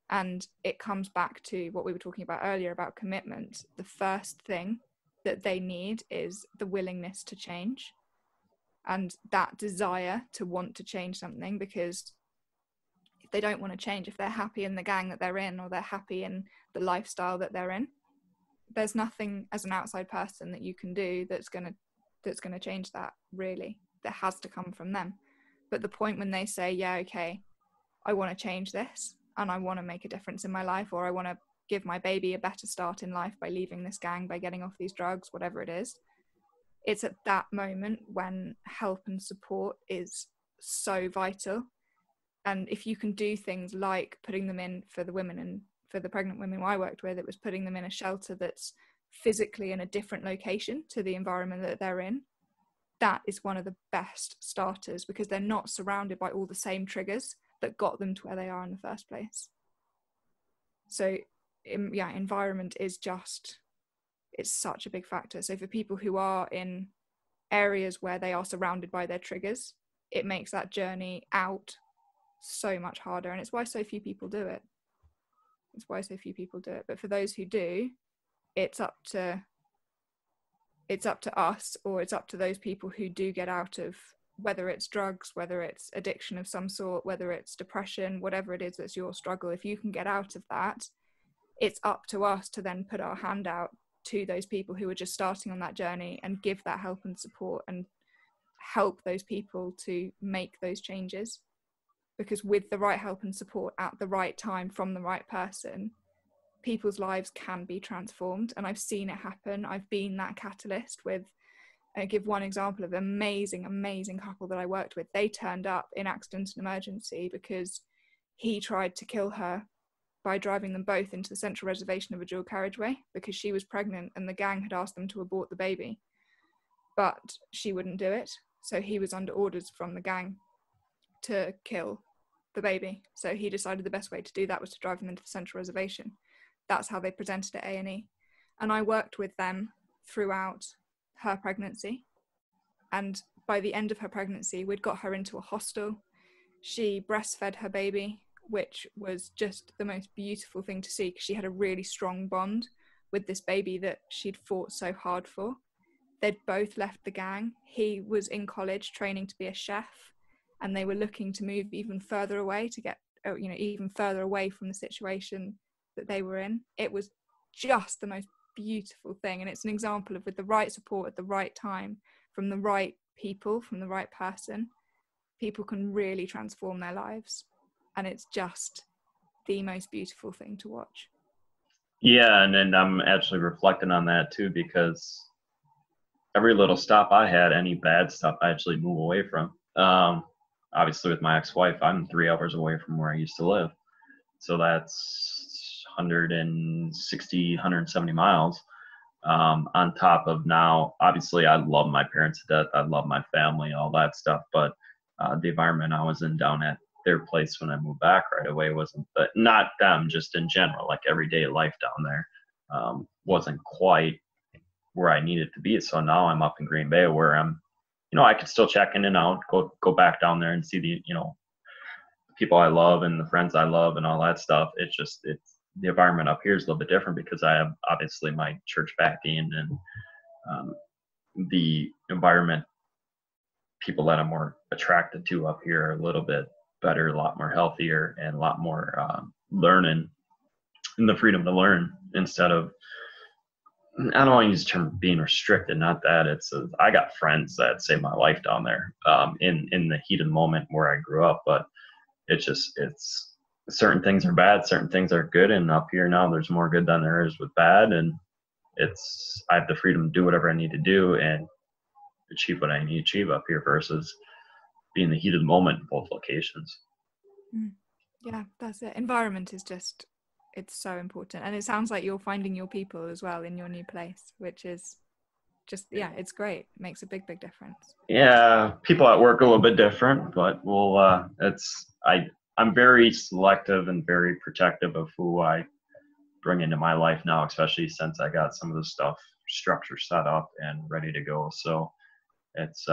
And it comes back to what we were talking about earlier about commitment. The first thing that they need is the willingness to change, and that desire to want to change something, because if they don't want to change, if they're happy in the gang that they're in, or they're happy in the lifestyle that they're in, there's nothing as an outside person that you can do that's going to change that, really. That has to come from them. But the point when they say, yeah, okay, I want to change this and I want to make a difference in my life, or I want to give my baby a better start in life by leaving this gang, by getting off these drugs, whatever it is, it's at that moment when help and support is so vital. And if you can do things like putting them in, for the women and for the pregnant women I worked with, it was putting them in a shelter that's physically in a different location to the environment that they're in. That is one of the best starters, because they're not surrounded by all the same triggers that got them to where they are in the first place. So environment is it's such a big factor. So for people who are in areas where they are surrounded by their triggers, it makes that journey out so much harder, and it's why so few people do it. But for those who do, it's up to us, or it's up to those people who do get out of, whether it's drugs, whether it's addiction of some sort, whether it's depression, whatever it is that's your struggle. If you can get out of that, it's up to us to then put our hand out to those people who are just starting on that journey and give that help and support and help those people to make those changes. Because with the right help and support at the right time from the right person, people's lives can be transformed. And I've seen it happen. I've been that catalyst with I give one example of an amazing couple that I worked with. They turned up in accident and emergency because he tried to kill her by driving them both into the central reservation of a dual carriageway because she was pregnant and the gang had asked them to abort the baby, but she wouldn't do it. So he was under orders from the gang to kill the baby. So he decided the best way to do that was to drive them into the central reservation. That's how they presented at A&E. And I worked with them throughout her pregnancy. And by the end of her pregnancy, we'd got her into a hostel. She breastfed her baby, which was just the most beautiful thing to see because she had a really strong bond with this baby that she'd fought so hard for. They'd both left the gang. He was in college training to be a chef, and they were looking to move even further away to get, even further away from the situation that they were in. It was just the most beautiful thing. And it's an example of, with the right support at the right time from the right people, from the right person, people can really transform their lives. And it's just the most beautiful thing to watch. Yeah, and then I'm actually reflecting on that too, because every little stop I had, any bad stuff, I actually move away from. Obviously, with my ex-wife, I'm 3 hours away from where I used to live. So that's 160, 170 miles. On top of now, obviously, I love my parents to death. I love my family, all that stuff. But the environment I was in down at their place when I moved back right away wasn't, not them, just in general, like everyday life down there wasn't quite where I needed to be. So now I'm up in Green Bay where I'm, I could still check in and out, go back down there and see the, people I love and the friends I love and all that stuff. It's the environment up here is a little bit different because I have obviously my church backing and the environment, people that I'm more attracted to up here are a little bit better, a lot more healthier, and a lot more learning, and the freedom to learn instead of, I don't want to use the term being restricted, not that. I got friends that saved my life down there in the heat of the moment where I grew up, but it's certain things are bad, certain things are good, and up here now there's more good than there is with bad, and I have the freedom to do whatever I need to do and achieve what I need to achieve up here versus being the heat of the moment in both locations. Yeah, that's it. Environment is it's so important. And it sounds like you're finding your people as well in your new place, which is just, it's great. It makes a big difference. Yeah, people at work are a little bit different, but I'm very selective and very protective of who I bring into my life now, especially since I got some of the stuff structure set up and ready to go. So it's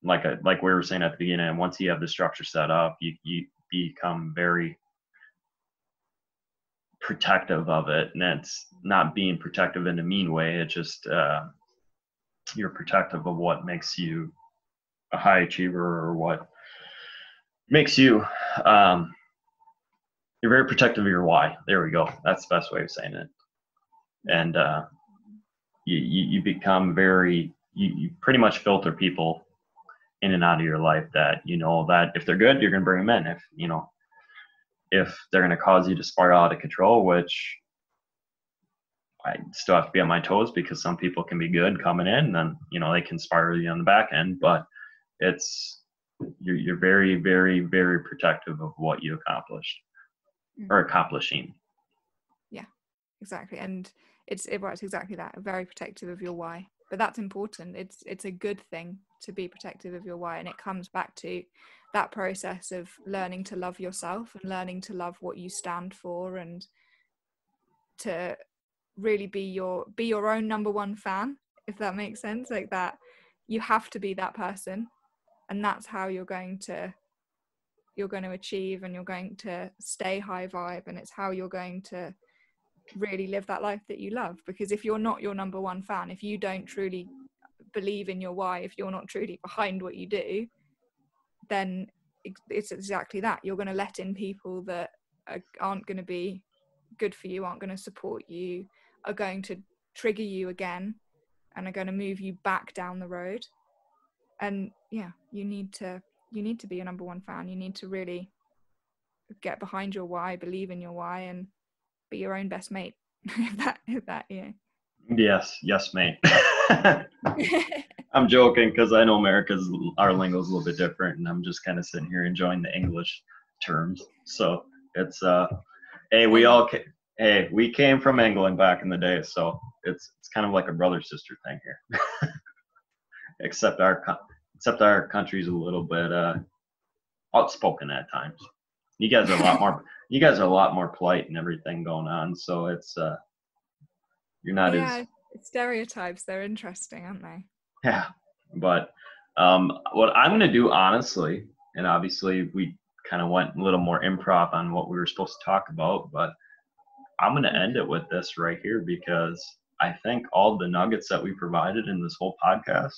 like we were saying at the beginning, once you have the structure set up, you become very protective of it, and it's not being protective in a mean way. It's just you're protective of what makes you a high achiever or what makes you you're very protective of your why. There we go. That's the best way of saying it. And you become you pretty much filter people in and out of your life that that if they're good, you're going to bring them in. If they're going to cause you to spiral out of control, which I still have to be on my toes because some people can be good coming in, and then they can spiral you on the back end. But you're very, very, very protective of what you accomplished or accomplishing. Yeah, exactly. And it's exactly that. Very protective of your why. But that's important. It's a good thing to be protective of your why, and it comes back to that process of learning to love yourself and learning to love what you stand for, and to really be your own number one fan, if that makes sense. Like that, you have to be that person, and that's how you're going to achieve, and you're going to stay high vibe, and it's how you're going to really live that life that you love. Because if you're not your number one fan, if you don't truly believe in your why, if you're not truly behind what you do, then it's exactly that. You're going to let in people that aren't going to be good for you, aren't going to support you, are going to trigger you again, and are going to move you back down the road. And you need to be your number one fan. You need to really get behind your why, believe in your why, and be your own best mate. if that Yes, mate. I'm joking because I know our lingo is a little bit different, and I'm just kind of sitting here enjoying the English terms. So it's hey, we came from England back in the day, so it's kind of like a brother sister thing here. except our country's a little bit outspoken at times. You guys are a lot more polite and everything going on, so it's you're not as Yeah, stereotypes, they're interesting, aren't they? yeah. But what I'm gonna do honestly, and obviously we kind of went a little more improv on what we were supposed to talk about, but I'm gonna end it with this right here because I think all the nuggets that we provided in this whole podcast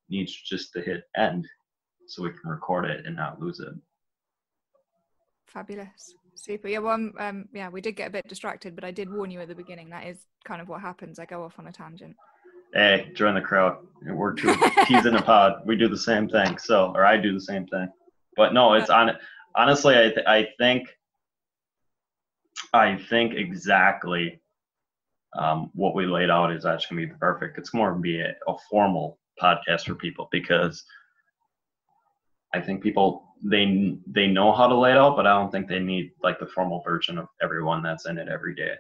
needs just to hit end so we can record it and not lose it. Fabulous. Super. Yeah, well, yeah, we did get a bit distracted, but I did warn you at the beginning. That is kind of what happens. I go off on a tangent. Hey, join the crowd. We're two peas in a pod. We do the same thing. So, or I do the same thing. But no, it's honestly, I think exactly what we laid out is actually going to be perfect. It's more be a formal podcast for people because I think people they know how to lay it out, but I don't think they need like the formal version of everyone that's in it every day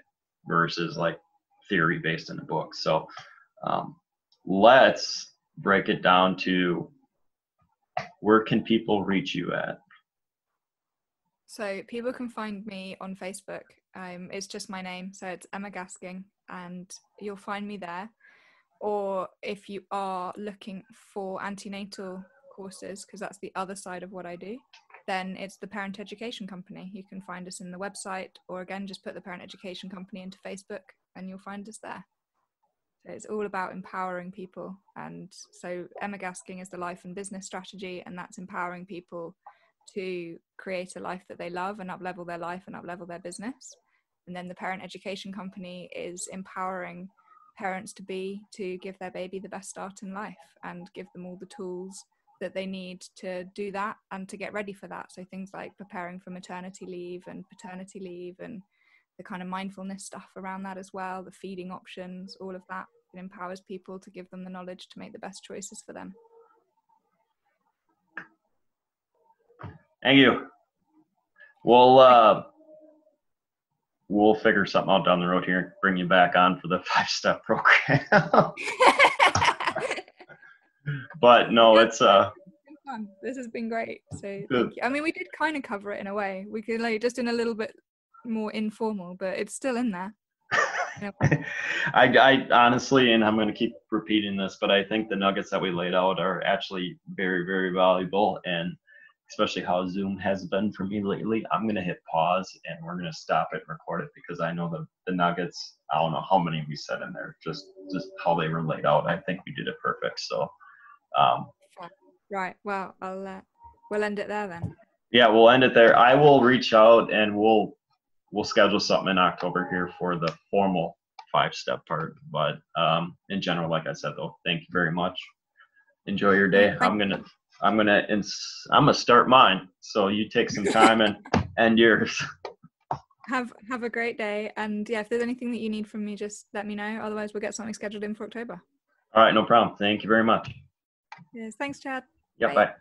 versus like theory based in a book. So let's break it down to where can people reach you at? So people can find me on Facebook. It's just my name, so it's Emma Gasking, and you'll find me there. Or if you are looking for antenatal courses, because that's the other side of what I do, then it's the Parent Education Company. You can find us in the website, or again, just put the Parent Education Company into Facebook and you'll find us there. So it's all about empowering people. And so Emma Gasking is the life and business strategy, and that's empowering people to create a life that they love and up-level their life and up-level their business. And then the Parent Education Company is empowering parents to give their baby the best start in life and give them all the tools that they need to do that and to get ready for that. So things like preparing for maternity leave and paternity leave and the kind of mindfulness stuff around that as well, the feeding options, all of that. It empowers people to give them the knowledge to make the best choices for them. Thank you. We'll figure something out down the road here and bring you back on for the 5-step program. But no, it's fun. This has been great. So thank you. I mean, we did kind of cover it in a way. We could like just in a little bit more informal, but it's still in there. I honestly, and I'm going to keep repeating this, but I think the nuggets that we laid out are actually very, very valuable, and especially how Zoom has been for me lately. I'm going to hit pause and we're going to stop it and record it because I know the nuggets, I don't know how many we said in there, just how they were laid out. I think we did it perfect. So, right. Well, we'll end it there then. Yeah, we'll end it there. I will reach out and we'll schedule something in October here for the formal 5-step part. But in general, like I said, though, thank you very much. Enjoy your day. I'm gonna start mine. So you take some time and end yours. Have a great day. And yeah, if there's anything that you need from me, just let me know. Otherwise, we'll get something scheduled in for October. All right, no problem. Thank you very much. Yes, thanks, Chad. Yep, bye.